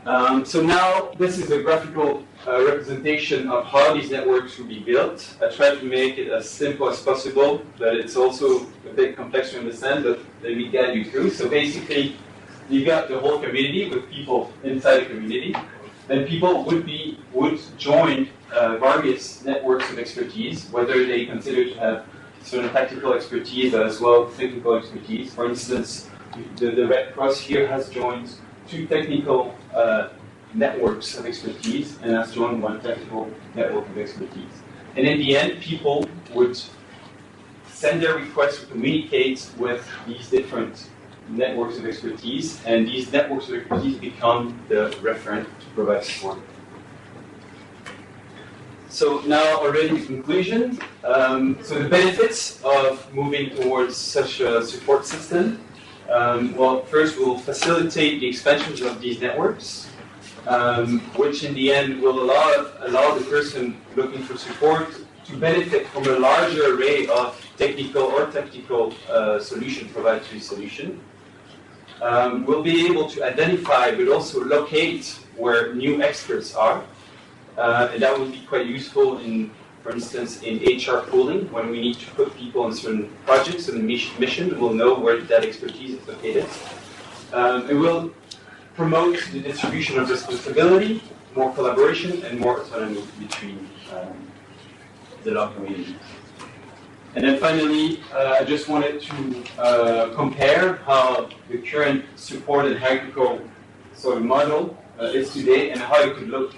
on. So now this is a graphical representation of how these networks will be built. I try to make it as simple as possible, but it's also a bit complex to understand, but let me guide you through. So basically, you got the whole community with people inside the community. Then people would join various networks of expertise, whether they consider to have certain tactical expertise as well as technical expertise. For instance, the Red Cross here has joined 2 technical networks of expertise and has joined 1 technical network of expertise. And in the end, people would send their requests to communicate with these different networks of expertise, and these networks of expertise become the referent to provide support. So now already in conclusion, so the benefits of moving towards such a support system. Well, first we'll facilitate the expansions of these networks, which in the end will allow the person looking for support to benefit from a larger array of technical or tactical solution provided to the solution. We'll be able to identify but also locate where new experts are. And that will be quite useful in, for instance, in HR pooling, when we need to put people on certain projects and mission, we'll know where that expertise is located. It will promote the distribution of responsibility, more collaboration, and more autonomy between the law community. And then finally, I just wanted to compare how the current support and hierarchical sort of model is today and how it could look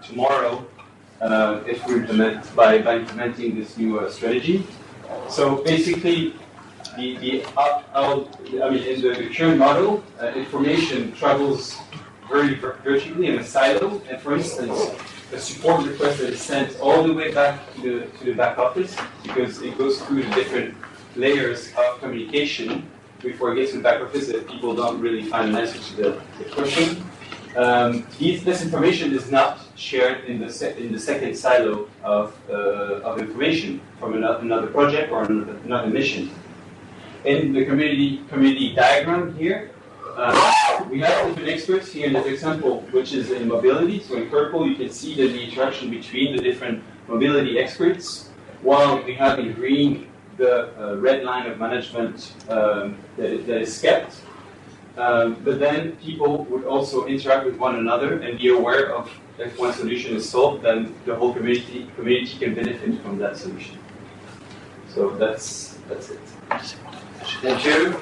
tomorrow if we by implementing this new strategy. So basically, in the current model, information travels very vertically in a silo. And for instance, a support request that is sent all the way back to the back office, because it goes through the different layers of communication before it gets to the back office that people don't really find an answer to the question. This information is not shared in the second silo of information from another project or another mission. In the community diagram here, we have different experts here in this example, which is in mobility. So in purple, you can see that the interaction between the different mobility experts, while we have in green the red line of management that is kept. But then people would also interact with one another and be aware of if one solution is solved, then the whole community can benefit from that solution. So that's it. Thank you.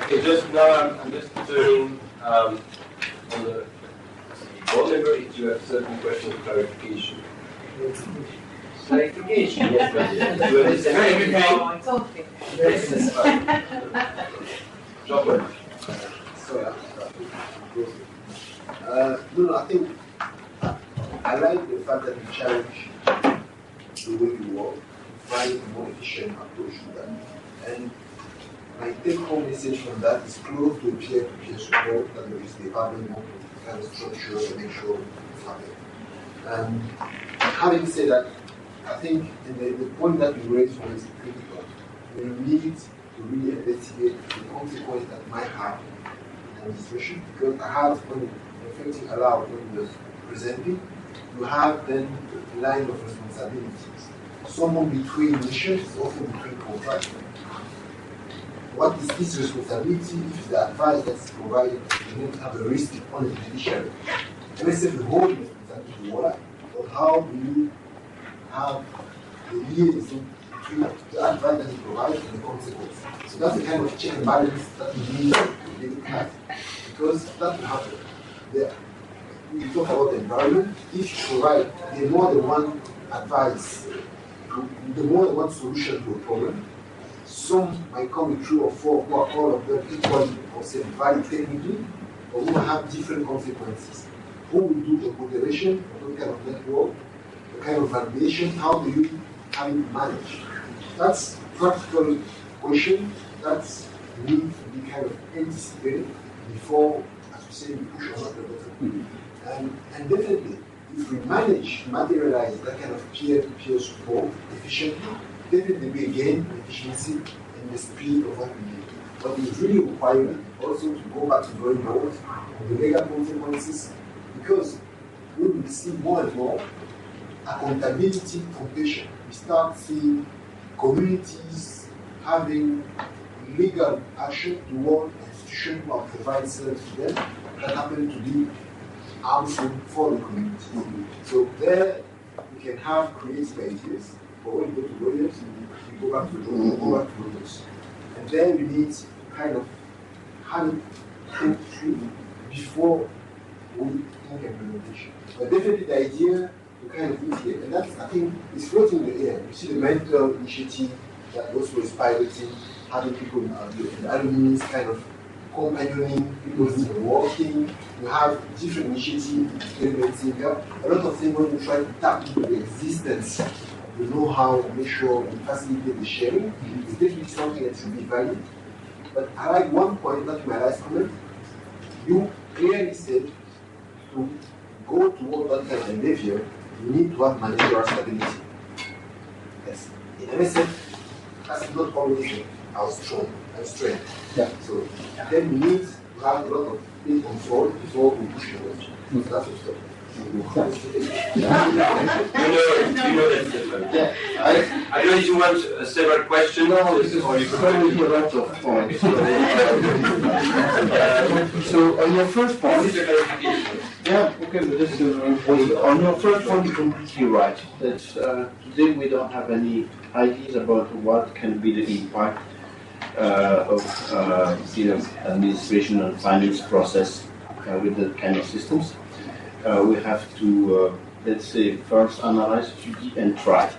Okay, just now I'm just considering on the board level if you have certain questions of clarification. Clarification, yes, but no, I think I like the fact that you challenge the way you work, find a more efficient approach to that. And my take-home message from that is close to peer-to-peer support, that there is the having more kind of structure to make sure it's happening. Having said that, I think the point that you raised was critical. We need to really investigate the consequence that might have in administration, because I had, when effectively allowed when he was presenting, you have then the line of responsibilities. Someone between missions, often between contracts. What is this responsibility if the advice that's provided you don't have a risk on the judiciary? MSF the whole responsibility what? But how do you have the liaison between the advice that you provide and the consequence? So that's the kind of check and balance that you need to have. Because that will happen. We talk about the environment. If you provide the more than one advice, the more than one solution to a problem, some might come with 3 or 4, who are all of them equally or say valid technically, or who have different consequences. Who will do the moderation of what kind of network, the kind of validation, how do you have it managed? That's practical question that's need to be kind of anticipated before, as we say, we push on the button. And definitely, if we manage to materialize that kind of peer-to-peer support efficiently, definitely we gain efficiency and the speed of what we do. But it's really required also to go back to drawing boards on the legal consequences, because we will see more and more accountability from patients. We start seeing communities having legal action toward institutions who are providing service to them that happen to be harmful for the community. So there we can have creative ideas, but when we go to lawyers, we go back to lawyers. And then we need to kind of have it think through before we think implementation. But definitely the idea to kind of mitigate, and that's, I think, is floating in the air. You see the mental initiative that also is piloting, having people in the alumni kind of companioning, people working. You have different initiatives, experimenting. A lot of things when you try to tap into the existence of the know-how and make sure we facilitate the sharing. It's definitely something that should be valued. But I like one point, not my last comment. You clearly said to go toward that kind of endeavor, you need to have managerial stability. Yes. In MSF, that's not always our strength. Yeah. So then we need to have a lot of things control before we push forward. So that's what's up. I don't know if you want several questions. No, this is probably a lot of points. So on your first point, yeah, okay, but this on your first point, you're completely right. That today we don't have any ideas about what can be the impact of administration and finance process with that kind of systems. We have to, let's say, first analyze, study, and try,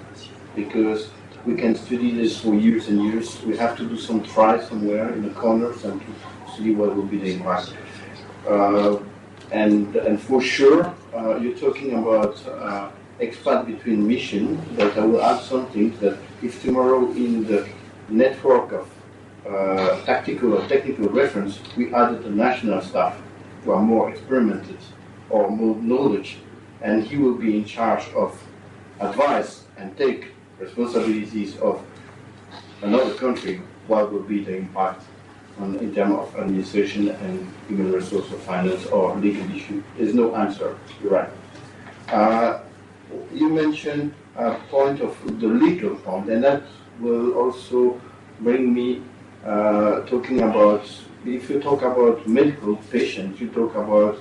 because we can study this for years and years. We have to do some tries somewhere in the corners and to see what will be the impact. And for sure, you're talking about expat between mission, but I will add something that if tomorrow in the network of tactical or technical reference, we added a national staff who are more experimented or more knowledge, and he will be in charge of advice and take responsibilities of another country, what will be the impact in terms of administration and human resource or finance or legal issue? There's no answer, you're right. You mentioned a point of the legal point, and that will also bring me talking about, if you talk about medical patients, you talk about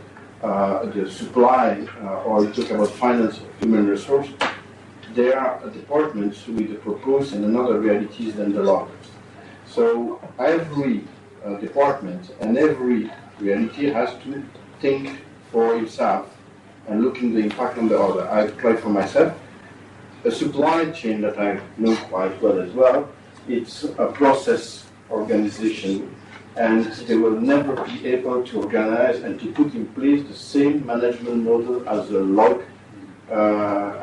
the supply, or you talk about finance of human resource, there are departments with a purpose and another realities than the law. So every department and every reality has to think for himself and looking the impact on the other. I apply for myself. A supply chain that I know quite well as well, it's a process organization, and they will never be able to organize and to put in place the same management model as the log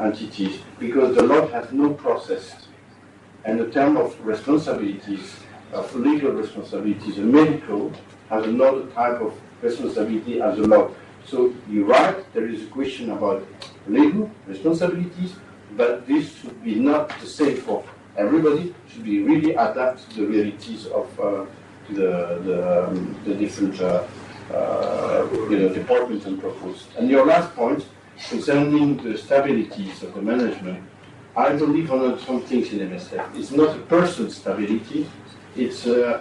entities, because the log has no process. And the term of responsibilities, of legal responsibilities, a medical has another type of responsibility as a log. So you're right, there is a question about legal responsibilities, but this should be not the same for everybody. It should be really adapt to the realities of the different departments and purpose. And your last point, concerning the stabilities of the management, I believe on some things in MSF. It's not a person stability, it's an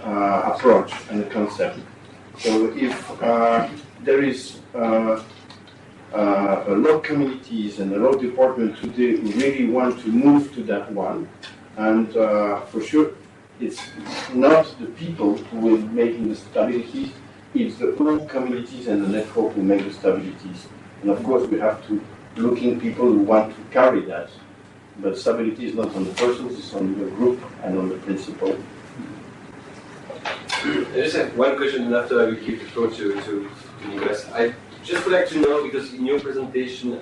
approach and a concept. So if there is a lot of communities and a lot of departments who really want to move to that one, and for sure it's not the people who will make the stabilities, it's the whole communities and the network who make the stabilities. And of course we have to look in people who want to carry that. But stability is not on the persons, it's on the group and on the principle. I just have one question, and after I will give the floor to Nicolas. I just would like to know, because in your presentation,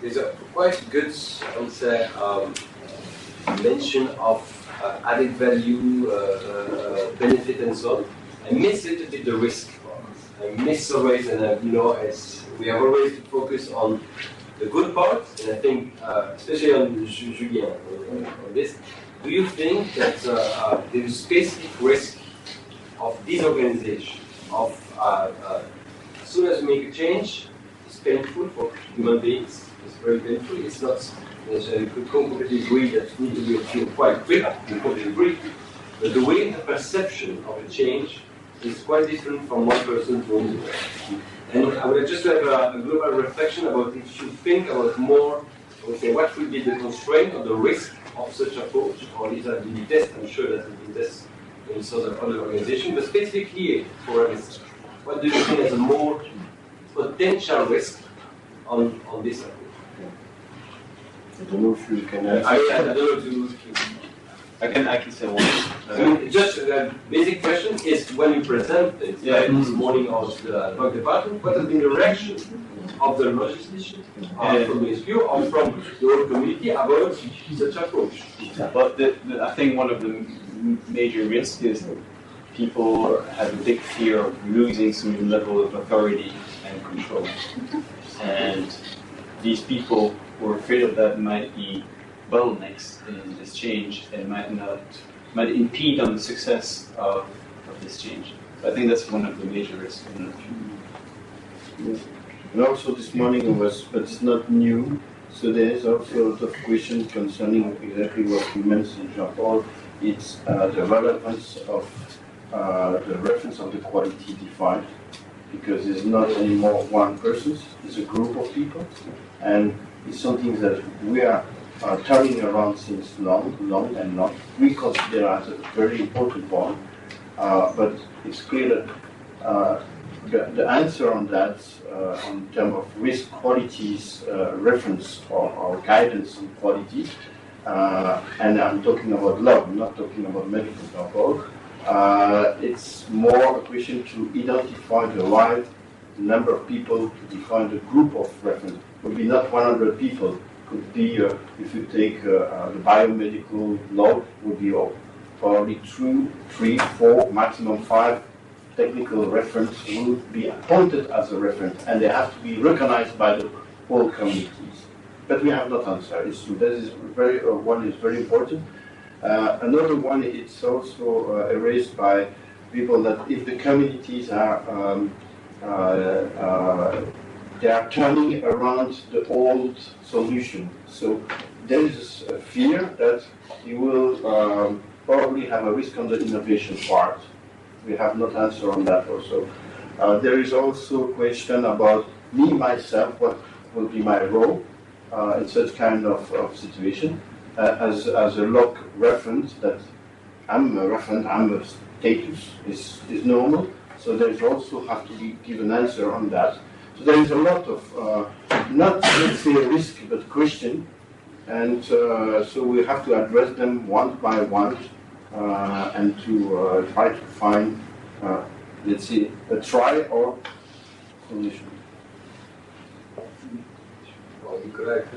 there's a quite good, I would say, mention of added value, benefit, and so on. I miss a little bit the risk. I miss always, and as we have always to focus on the good part, and I think, especially on Julien, on this, do you think that there is specific risk of disorganization, of as soon as we make a change, it's painful for human beings, it's very painful, it's not necessarily, we could completely agree that we need to feel quite quick, we completely agree, but the way the perception of a change is quite different from one person to another. And I would just have a global reflection about if you think about more, I would say, what would be the constraint or the risk of such approach, or these are the tests, I'm sure that will be tests in sort of other organizations, but specifically for MSF, what do you think is a more potential risk on this approach? I don't know if you can I don't know to I can say one. I mean, just a basic question is when you present this, this morning of the drug department, what has been the reaction of the legislation from the SPO or from the whole community about such approach? But I think one of the major risks is that people have a big fear of losing some level of authority and control. And these people who are afraid of that might be bottlenecks in this change and might impede on the success of this change. I think that's one of the major risks. And also this morning but it's not new, so there is also a lot of questions concerning exactly what you mentioned, Jean-Paul. It's the relevance of the reference of the quality defined, because it's not anymore one person, it's a group of people, and it's something that we are turning around since long. We consider as a very important one, but it's clear that the answer on that, in terms of risk qualities reference or guidance on quality, and I'm talking about lab, I'm not talking about medical control, it's more a question to identify the right number of people to define the group of reference. It would be not 100 people. Could be, if you take the biomedical law, would be probably 2, 3, 4, maximum 5 technical reference would be appointed as a reference, and they have to be recognized by the whole communities. But we have not answered. It's true. That is one is very important. Another one is also erased by people that if the communities are they are turning around the old solution. So there is a fear that you will probably have a risk on the innovation part. We have not answered on that also. There is also a question about me, myself, what will be my role in such kind of situation. As a log reference, that I'm a reference, I'm a status, is normal. So there is also have to be given an answer on that. So there is a lot of, not let's say a risk, but question, and so we have to address them one by one, and to try to find, let's say, a try or solution. Well, you could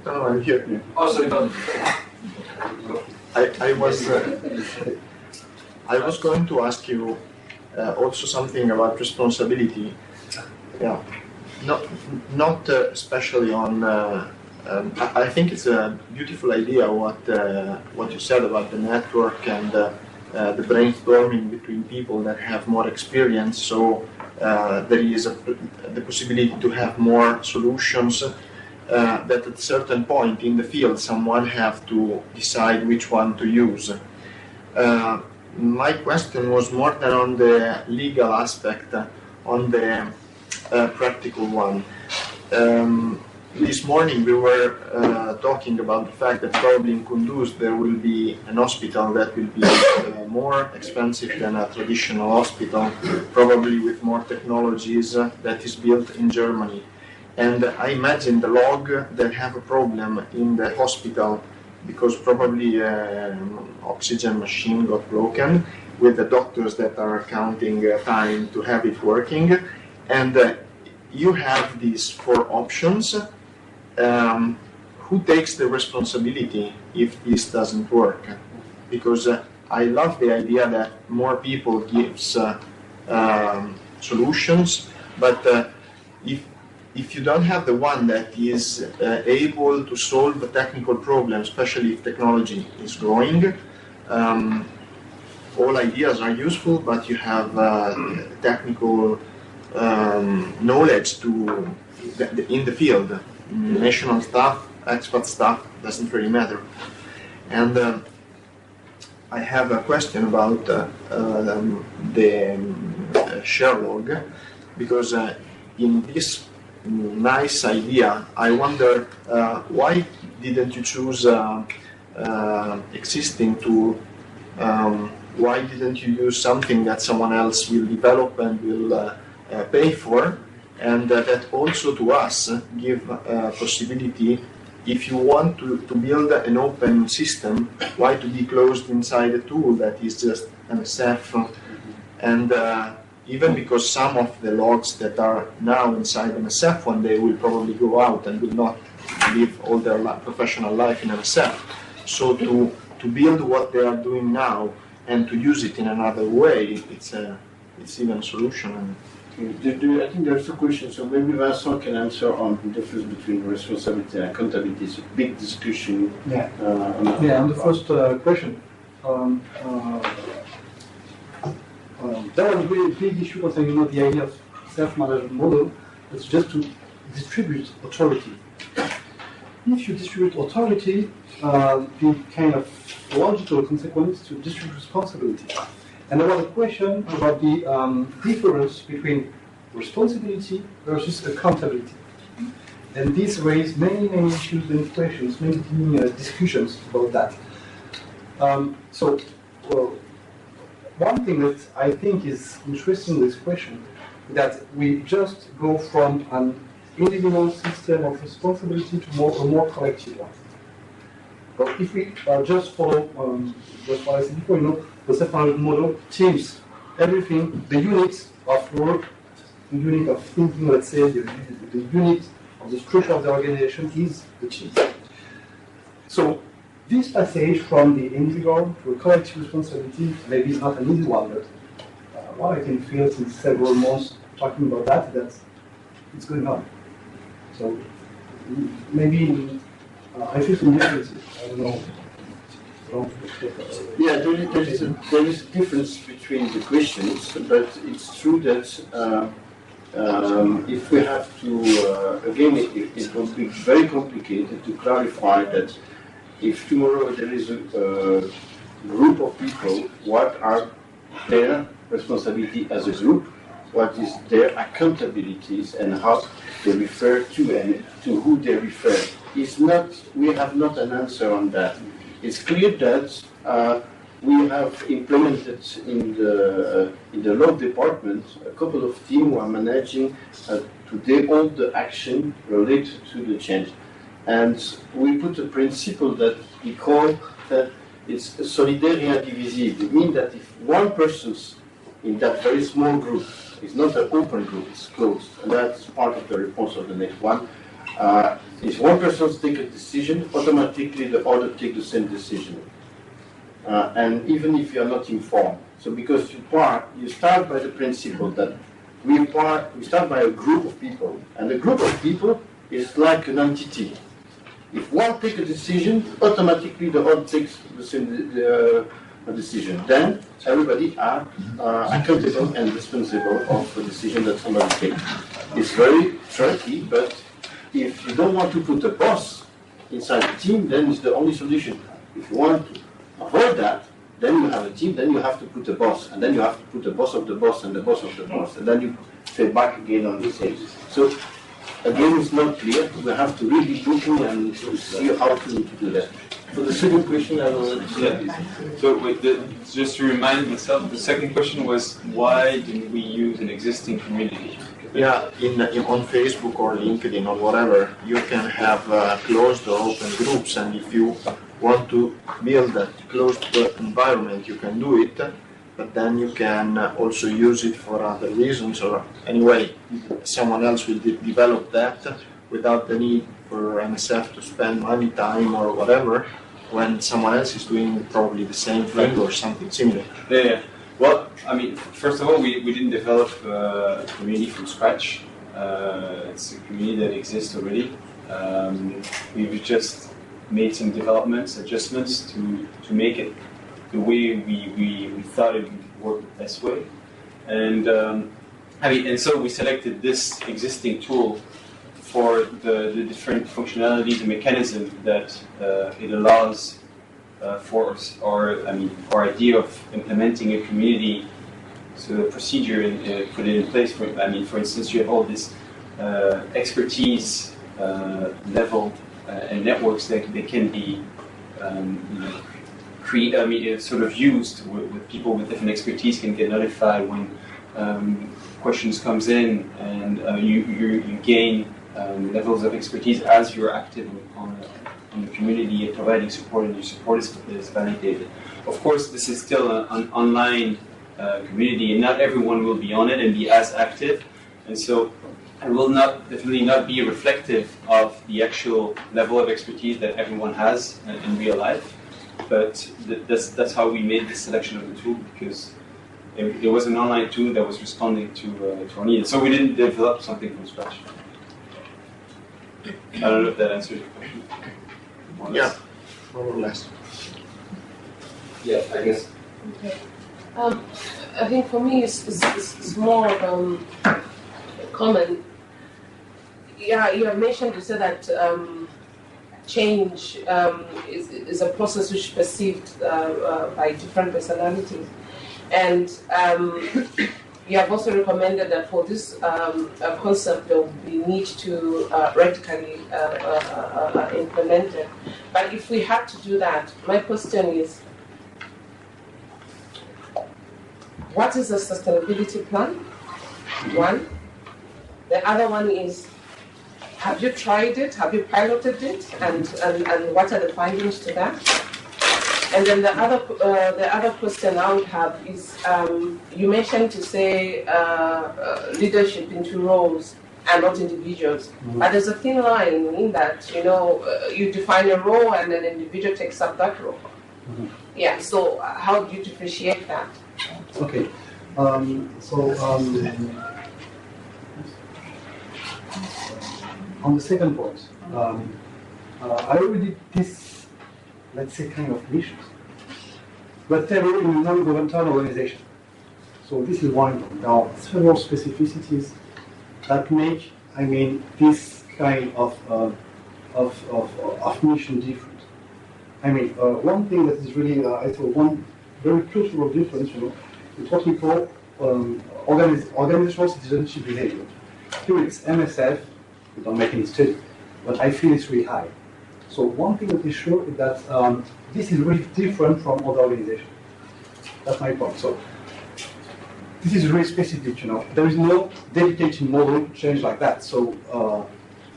No, I'm here. Oh, sorry, I was going to ask you also something about responsibility. Yeah, not especially on. I think it's a beautiful idea what you said about the network and the brainstorming between people that have more experience. So there is the possibility to have more solutions, that at a certain point in the field someone have to decide which one to use. My question was more than on the legal aspect, on the practical one. This morning we were talking about the fact that probably in Kunduz there will be an hospital that will be more expensive than a traditional hospital, probably with more technologies that is built in Germany. And I imagine the log that have a problem in the hospital because probably oxygen machine got broken, with the doctors that are counting time to have it working. And you have these 4 options. Who takes the responsibility if this doesn't work? Because I love the idea that more people gives solutions, but if you don't have the one that is able to solve the technical problem, especially if technology is growing, all ideas are useful, but you have technical knowledge in the field. National staff, expert staff, doesn't really matter. And I have a question about the share log, because in this nice idea, I wonder why didn't you choose existing tool? Why didn't you use something that someone else will develop and will pay for, and that also to us give a possibility, if you want to build an open system, why to be closed inside a tool that is just MSF? And even because some of the logs that are now inside MSF, one day will probably go out and will not live all their professional life in MSF. So to build what they are doing now and to use it in another way, it's even a solution. I think there's 2 questions, so maybe Vincent can answer on the difference between responsibility and accountability. It's a big discussion. Yeah, on the first question. That was a really big issue concerning the idea of self-management model. It's just to distribute authority. If you distribute authority, the kind of logical consequence to distribute responsibility. And there was a question about the difference between responsibility versus accountability. And this raised many issues and questions, many discussions about that. One thing that I think is interesting with this question is that we just go from an individual system of responsibility to a more collective one. But if we just follow just what I said before, the self-management model, teams, everything, the units of work, the unit of thinking, let's say, the unit of the structure of the organization is the team. So this passage from the individual to a collective responsibility maybe is not an easy one, but what I can feel since several months talking about that it's going on. So maybe I feel some differences. I don't know. Yeah, there is a difference between the questions, but it's true that if we have to, again, it will be very complicated to clarify that if tomorrow there is a group of people, what are their responsibility as a group, what is their accountabilities, and how they refer to and to who they refer. It's not, we have not an answer on that. It's clear that we have implemented in the law department a couple of teams who are managing today all the action related to the change. And we put a principle that we call that it's solidaire indivisible. It means that if one person in that very small group, it's not an open group, it's closed, and that's part of the response of the next one. If one person takes a decision, automatically the other take the same decision. And even if you are not informed. So because you start by the principle that we start by a group of people, and a group of people is like an entity. If one takes a decision, automatically the other takes the same a decision. Then everybody are accountable and responsible of the decision that somebody takes. It's very tricky, but if you don't want to put a boss inside the team, then it's the only solution. If you want to avoid that, then you have a team, then you have to put a boss, and then you have to put the boss of the boss and the boss of the boss, and then you fall back again on the same. So again, it's not clear. We have to really look and to see how to do that. For the second question, I will. So wait, just to remind myself, the second question was why didn't we use an existing community? Yeah, on Facebook or LinkedIn or whatever, you can have closed or open groups, and if you want to build that closed environment, you can do it, but then you can also use it for other reasons, or anyway, someone else will develop that without the need for MSF to spend money, time, or whatever, when someone else is doing probably the same thing or something similar. Yeah. Well, I mean, first of all, we didn't develop a community from scratch. It's a community that exists already. We've just made some developments, adjustments to make it the way we thought it would work the best way. And and so we selected this existing tool for the different functionalities and mechanisms that it allows for us, our idea of implementing a community, so the procedure and put it in place. For instance, you have all this expertise level and networks that they can be sort of used with people with different expertise can get notified when questions comes in, and you gain levels of expertise as you're active on the community and providing support, and your support is validated. Of course, this is still an online community, and not everyone will be on it and be as active, and so it will definitely not be reflective of the actual level of expertise that everyone has in real life. But that's how we made the selection of the tool, because it was an online tool that was responding to our needs. So we didn't develop something from scratch. I don't know if that answers your question. Yeah, more or less. Yeah, I guess. Okay. I think for me it's more of a comment. Yeah, you have mentioned, you said that change is a process which is perceived by different personalities. And you have also recommended that for this concept there will be need to radically implement it. But if we had to do that, my question is, what is a sustainability plan? One. The other one is, have you tried it? Have you piloted it? And what are the findings to that? And then the other question I would have is, you mentioned to say leadership into roles and not individuals. Mm-hmm. But there's a thin line in that, you define a role and an individual takes up that role. Mm-hmm. Yeah, so how do you differentiate that? Okay, on the second point, I already did this, let's say, kind of missions, but they were in a non-governmental organization. So this is one. There are several specificities that make, this kind of mission different. One thing that is really, one very crucial difference, is what we call organizational citizenship behavior. Here it's MSF. We don't make any study, but I feel it's really high. So one thing that is sure is that this is really different from other organizations. That's my point. So this is really specific, There is no dedicated model change like that. So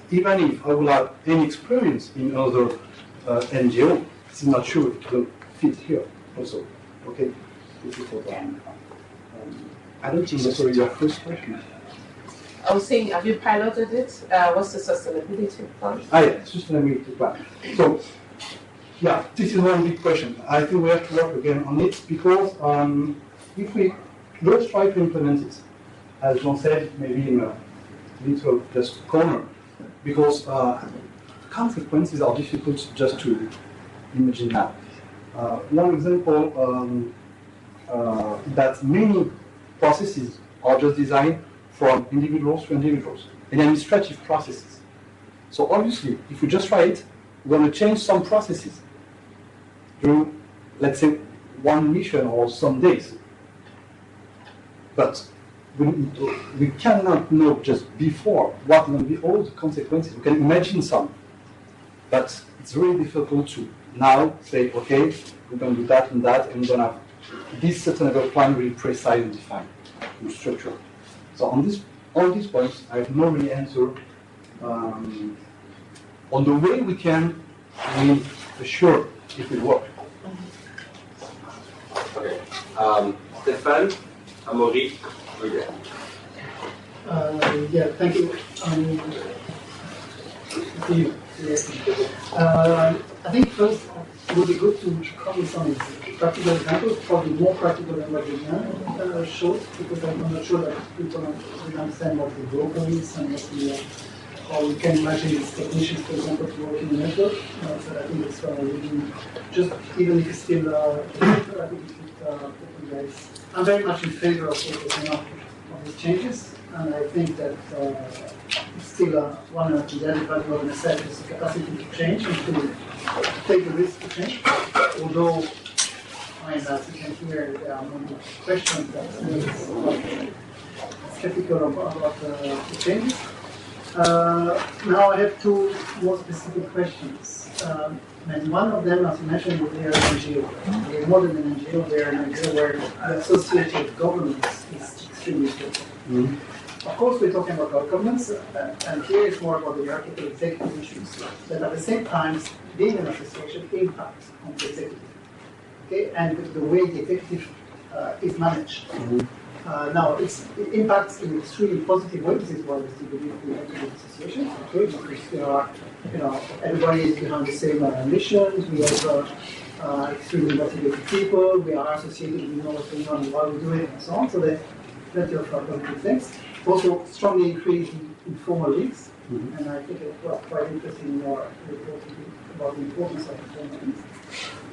even if I will have any experience in other NGO, it's not sure it will fit here also. Okay? This is what I don't think that's already your first question. I was saying, have you piloted it? What's the sustainability plan? Yeah, sustainability plan. So, yeah, this is one big question. I think we have to work again on it, because if we don't try to implement it, as Jean said, maybe in a little just corner, because consequences are difficult just to imagine now. One example that many processes are just designed from individuals to individuals, and administrative processes. So obviously, if we just try it, we're going to change some processes during, let's say, one mission or some days. But we cannot know just before what will be all the consequences. We can imagine some, but it's really difficult to now say, okay, we're going to do that, and we're going to have this sustainable plan really precise and defined and structured. So on all these points, I have no really answer on the way we can really assure it will work. Okay. Stéphane, Amaury, Julia. Yeah, thank you. I think first it would be good to cover some practical examples, probably more practical than what Vivian showed, because I'm not sure that people will understand what the broker is and what the, how we can imagine these technicians, for example, to work in the network. So I think it's really just, even if it's still, I think it's I'm very much in favor of focusing on these changes, and I think that it's still one of the added value of NSF is the capacity to change and to take the risk to change. Although, I mean, as you can hear, there are many questions that skeptical about the changes. Now I have two more specific questions. And one of them, as you mentioned, is they are an NGO. They're more than an NGO, they're an NGO where the associated governance is extremely important. Mm-hmm. Of course, we're talking about governance, and here it's more about the hierarchical executive issues. But at the same time, being an association impacts on the executive. Okay, and the way the executive is managed. Mm-hmm. Now, it impacts in an extremely positive way. This is why we still believe we have to do associations. Okay, because everybody is behind the same mission. We have extremely motivated people. We are associated. We know what's going on, why we do it, and so on. So there's plenty of positive things. Also, strongly increasing informal links, mm-hmm. And I think it was quite interesting in your reporting about the importance of informal links.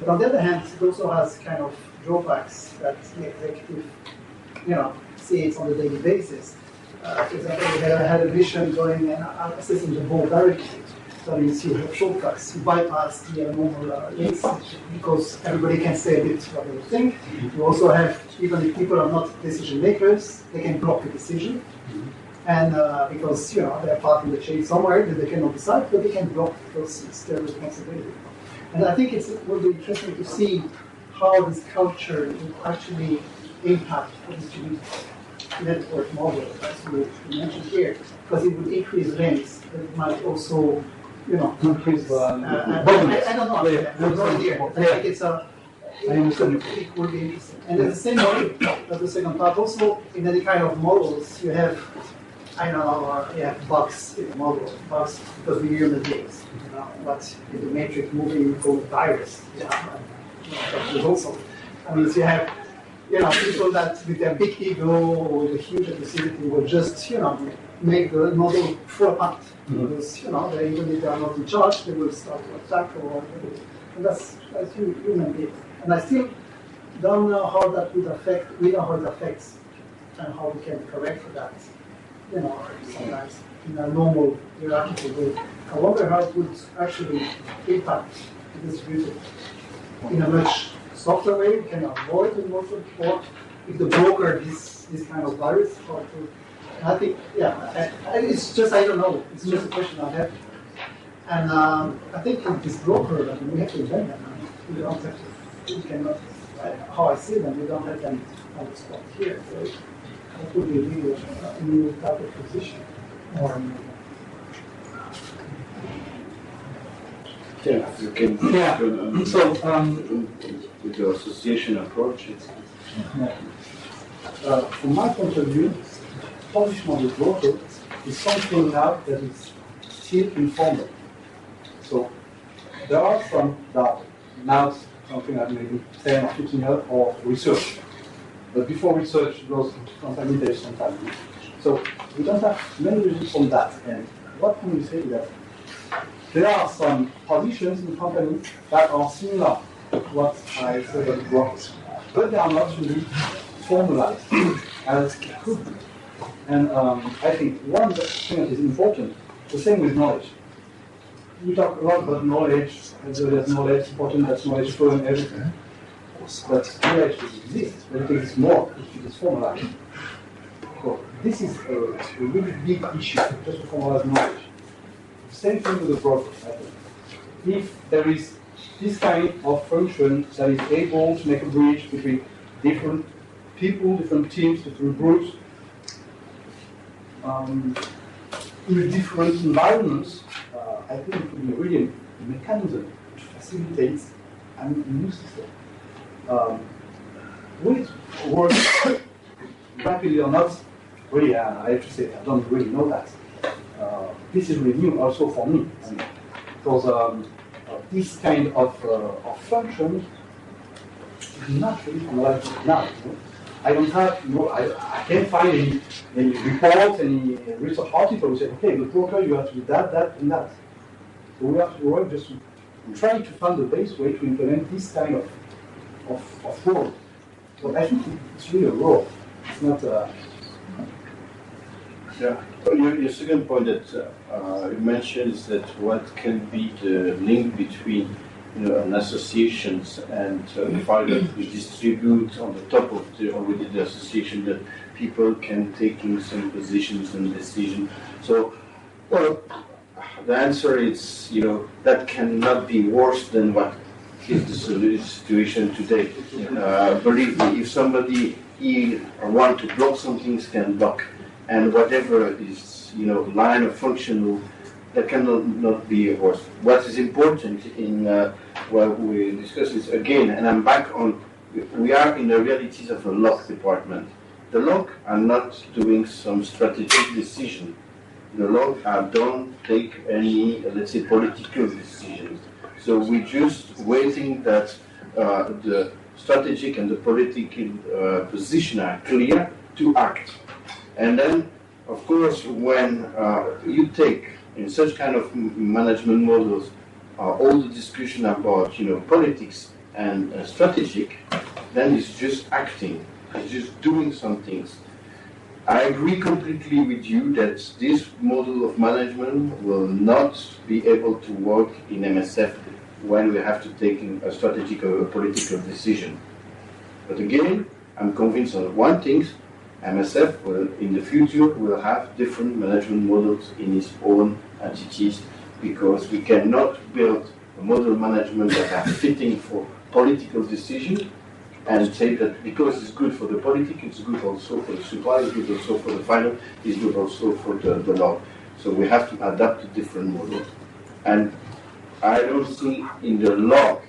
But on the other hand, it also has kind of drawbacks that the executive, see it on a daily basis. For example, we had a mission going and accessing the board directly. So you see you have shortcuts. You bypass the normal links because everybody can say a bit what they think. You also have, even if people are not decision makers, they can block a decision. And because they're part in the chain somewhere that they cannot decide, but they can block because it's their responsibility. And I think it will be interesting to see how this culture will actually impact the distributed network model, as we mentioned here, because it will increase links. It might also, increase the. I don't know. I have no idea. I think it's it will be interesting. And at the same way, as the second part, also in any kind of models, you have, bugs in the model, bugs because we hear the things. But in the matrix moving called virus. There's also, so you have. People that with their big ego or with a huge aggressivity will just, make the model fall apart. Mm-hmm. Because, they, even if they are not in charge, they will start to attack or whatever. And that's human beings. And I still don't know how that would affect, we know how it affects and how we can correct for that, sometimes in a normal hierarchical way. I wonder how it would actually impact the distributed in a much softer way, we can avoid the motion, or if the broker this kind of virus, or to, I think, it's just, I don't know, it's just a question I have. And I think with this broker, we have to invent them. We don't have to, we cannot, how I see them, we don't have them on the spot here. So it would be really a new type of position. Yeah, you can. Yeah. So with your association approach, it's. From my point of view, punishment with broker is something now that is still informal. So there are some that now something like maybe 10 or 15 years or research. But before research goes into contamination sometimes. So we don't have many results on that. And what can we say that there are some positions in companies that are similar what I said that works, but they are not really formalized as it could be. And I think one thing that is important, the same with knowledge. We talk a lot about knowledge, and so there's knowledge important, that's knowledge flow and everything. But knowledge exists, but it exists more if it is formalized. So this is a really big issue, just to formalize knowledge. Same thing with the process, I think. If there is this kind of function that is able to make a bridge between different people, different teams, different groups, in different environments, I think it could be really a mechanism to facilitate a new system. Will it work rapidly or not? Really, I have to say, I don't really know that. This is really new also for me, because this kind of function is not really formalized now. I don't have, I can't find any reports, any research article which say, okay, the broker, you have to do that, that, and that. So we have to work just to try to find the best way to implement this kind of role. So I think it's really a role. It's not Yeah. Your second point that you mentioned is that what can be the link between an associations and the fact that we distribute on the top of already the association that people can take in some positions and decisions. So, well, the answer is, that cannot be worse than what is the situation today. Believe me, if somebody want to block something, can block. And whatever is, line of functional, that cannot not be worse. What is important in what we discuss is, again, and I'm back on, we are in the realities of a LOC department. The LOC are not doing some strategic decision. The LOC don't take any, let's say, political decisions. So we're just waiting that the strategic and the political position are clear to act. And then, of course, when you take in such kind of management models all the discussion about politics and strategic, then it's just acting, it's just doing some things. I agree completely with you that this model of management will not be able to work in MSF when we have to take a strategic or a political decision. But again, I'm convinced of one thing. MSF will, in the future, will have different management models in its own entities, because we cannot build a model management that are fitting for political decision and say that because it's good for the politics, it's good also for the supply, it's good also for the finance, it's good also for the law. So we have to adapt to different models. And I don't see in the law,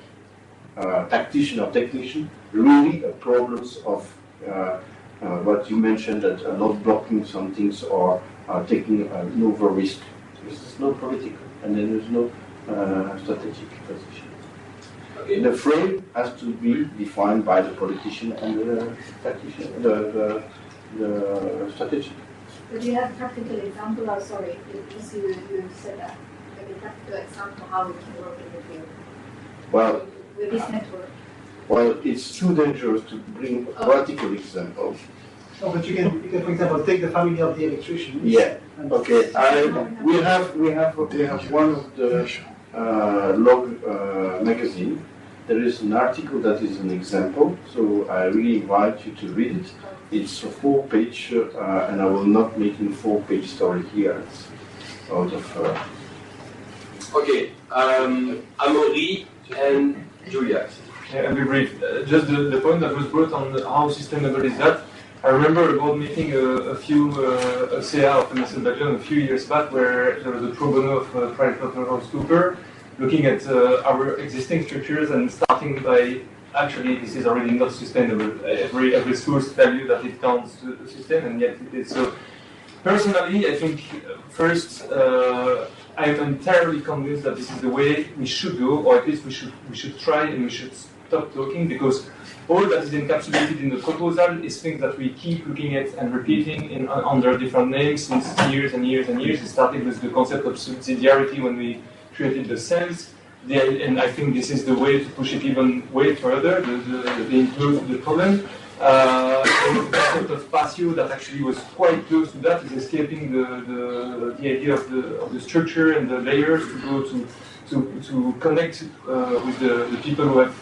tactician or technician, really a problems of what you mentioned, that are not blocking some things or taking an over risk. There's no political, and then there's no strategic position. Okay. The frame has to be defined by the politician and the tactician, the strategy. But do you have a practical example? Oh, sorry, because you said that. Like a practical example how we can work in the field. Well, with this network. Well, it's too dangerous to bring a practical example. No, but you can, for example, take the family of the electricians. Yeah. Okay. We have one of the log magazine. There is an article that is an example. So I really invite you to read it. It's a 4-page, and I will not make a 4-page story here. It's out of. Okay. Amaury and Julia. Yeah, I'll be brief. Just the point that was brought on how sustainable is that. I remember a board meeting a CA of MSF Belgium a few years back, where there was a pro bono of private housekeeper looking at our existing structures and starting by, actually this is already not sustainable. Every source tell you that it counts to the system, and yet it is. So personally, I think first I'm entirely convinced that this is the way we should go, or at least we should try, and we should stop talking, because all that is encapsulated in the proposal is things that we keep looking at and repeating under different names since years and years and years. It started with the concept of subsidiarity when we created the SENS. and I think this is the way to push it even way further, the problem. The concept of patio that actually was quite close to that is escaping the idea of the structure and the layers to go to connect with the people who have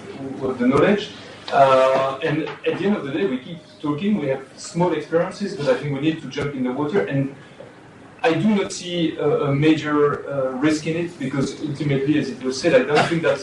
the knowledge. And at the end of the day, we keep talking, we have small experiences, but I think we need to jump in the water. And I do not see a major risk in it, because ultimately, as it was said, I don't think that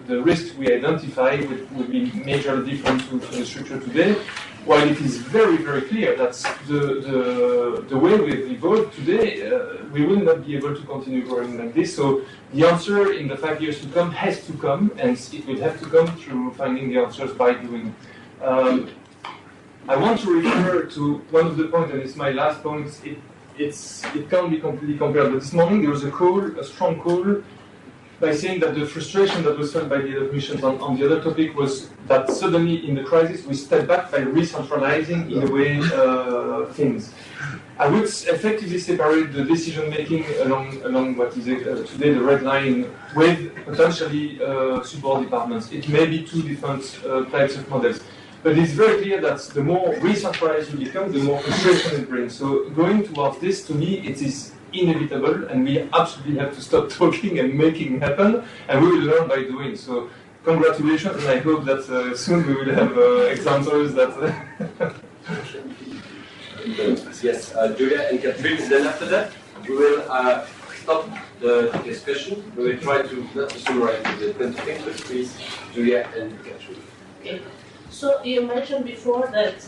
the risks we identify would be majorly different to the structure today. While it is very, very clear that the way we've evolved today, we will not be able to continue growing like this. So the answer in the 5 years to come has to come, and it will have to come through finding the answers by doing. I want to refer to one of the points, and it's my last point. It can't be completely compared, but this morning there was a strong call, by saying that the frustration that was felt by the other commissions on the other topic was that suddenly in the crisis we stepped back by re-centralizing in a way things. I would effectively separate the decision making along what is today the red line with potentially support departments. It may be two different types of models. But it's very clear that the more re-centralized you become, the more frustration it brings. So going towards this, to me, it is inevitable, and we absolutely have to stop talking and making it happen, and we will learn by doing. So congratulations, and I hope that soon we will have examples that... Yes, Julia and Catherine, then after that, we will stop the discussion. We will try to not summarize the 20 things, but please, Julia and Catherine. Okay. So you mentioned before that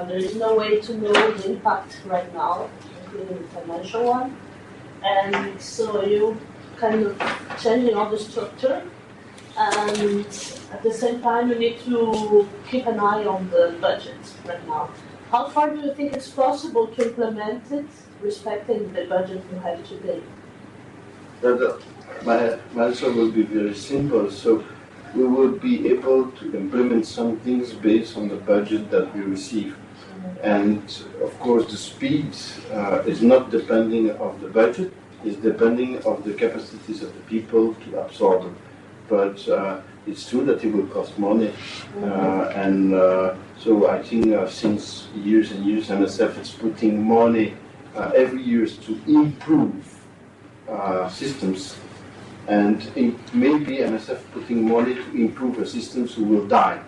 there is no way to know the impact right now, including the financial one, and so you kind of changing all the structure, and at the same time you need to keep an eye on the budget right now. How far do you think it's possible to implement it, respecting the budget you have today? My answer will be very simple. So we will be able to implement some things based on the budget that we receive. And of course, the speed is not depending on the budget, it's depending on the capacities of the people to absorb it. But it's true that it will cost money. So I think since years and years, MSF is putting money every year to improve systems. And it may be MSF putting money to improve a system who will die.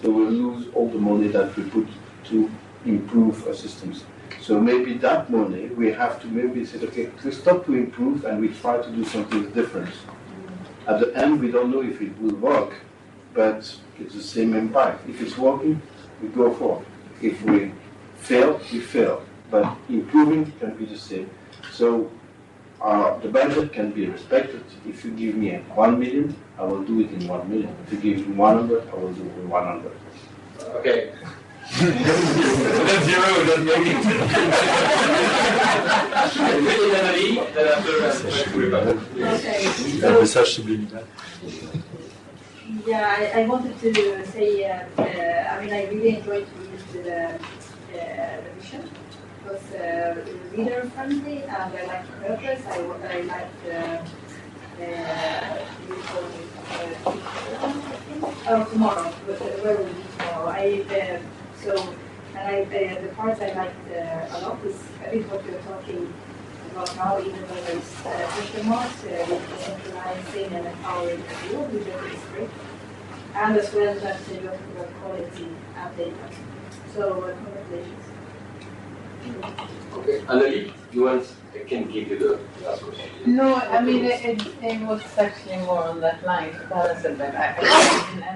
So we'll lose all the money that we put to improve our systems. So maybe that money, we have to maybe say, okay, we stop to improve and we try to do something different. At the end, we don't know if it will work, but it's the same impact. If it's working, we go for it. If we fail, we fail. But improving can be the same. So the budget can be respected. If you give me 1 million, I will do it in 1 million. If you give me 100, I will do it in 100. Okay. That's zero, that's making Okay. message subliminal. Yeah, I wanted to say, I mean, I really enjoyed reading the vision. It was reader friendly, and I liked the purpose. I liked tomorrow. Where will be tomorrow? The parts I liked a lot is I think what you're talking about now, even though there's question marks, decentralizing and empowering the field, which I think is great. And as well that you're talking about quality and data. So congratulations. Okay, Annelie, I can give you the last question. No, I mean, it was actually more on that line, balance and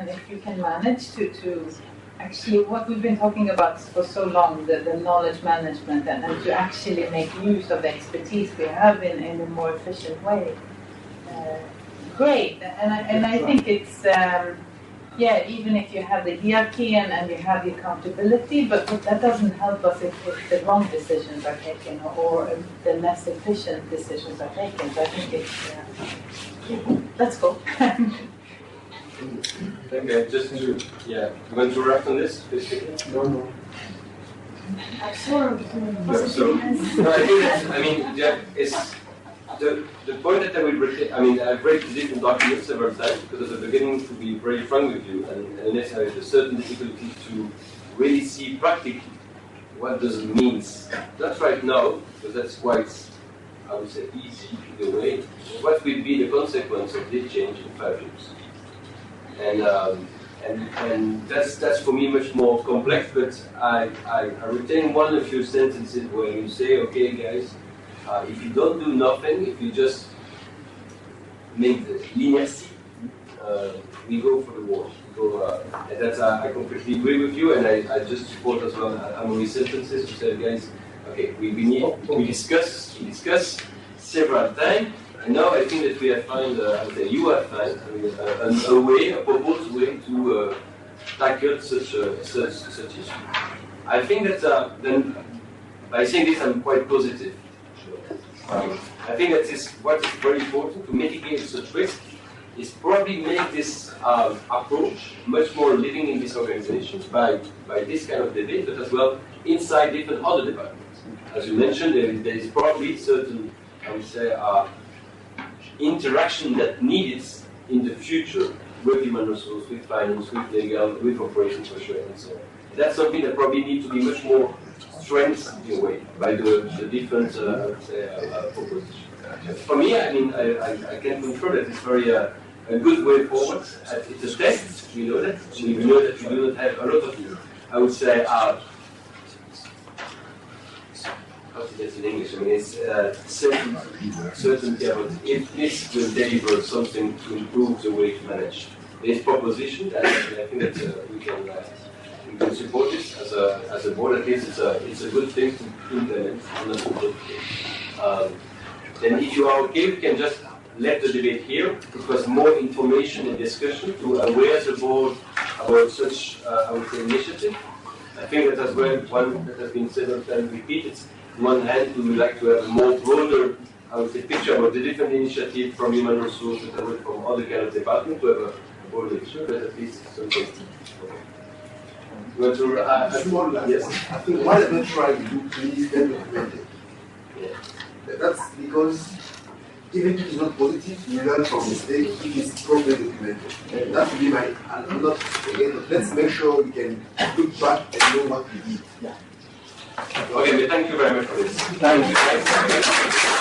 if you can manage to actually, what we've been talking about for so long, the knowledge management, and to actually make use of the expertise we have in a more efficient way. Great, and I think it's, even if you have the hierarchy and you have the accountability, but that doesn't help us if the wrong decisions are taken or the less efficient decisions are taken. So I think it's, let's go. Okay, just to, you want to react on this, basically? No. Absorb. So, no, I think it's, the point that I will retain, I mean, I've read the different documents several times because at the beginning, to be very frank with you, and unless I have a certain difficulty to really see practically what does it mean. Not right now, because that's quite, I would say, easy in a way. What will be the consequence of this change in 5 years? And that's for me much more complex, but I retain one of your sentences where you say, okay guys, if you don't do nothing, if you just make the linearity, we go for the war. And that's, I completely agree with you, and I just support as well Amaury's sentences to say, guys, okay, we discuss several times, and now I think that we have found, you have found a way, a proposed way to tackle such issue. I think that then, by saying this, I'm quite positive. I think that is what is very important to mitigate such risk is probably make this approach much more living in these organizations by this kind of debate, but as well inside different other departments. As you mentioned, there is probably certain, I would say, interaction that needed in the future with human resources, with finance, with legal, with operations for sure, and so on. That's something that probably needs to be much more strengthened in a way by the different propositions. For me, I mean, I can confirm that it's very a good way forward. It's a test, we know that. We know that we do not have a lot of, I would say, how to get in English? I mean, it's certainty about if this will deliver something to improve the way to manage this proposition, and I think that we can support this as a board. At least it's a good thing to implement. Then if you are okay, we can just let the debate here, because more information and discussion to aware the board about such, I would say, initiative. I think that as well, one that has been several times repeated, on one hand, we would like to have a more broader, I would say, picture about the different initiatives from human resources and from other kind of departments to have a broader picture, but at least something. Yes. I think why not try to do please then document it? Yeah. That's because even if it's not positive, you learn from mistake if it's properly documented. That would be my, I'm not, again, let's make sure we can look back and know what we did. Okay, thank you very much for this. Thank you.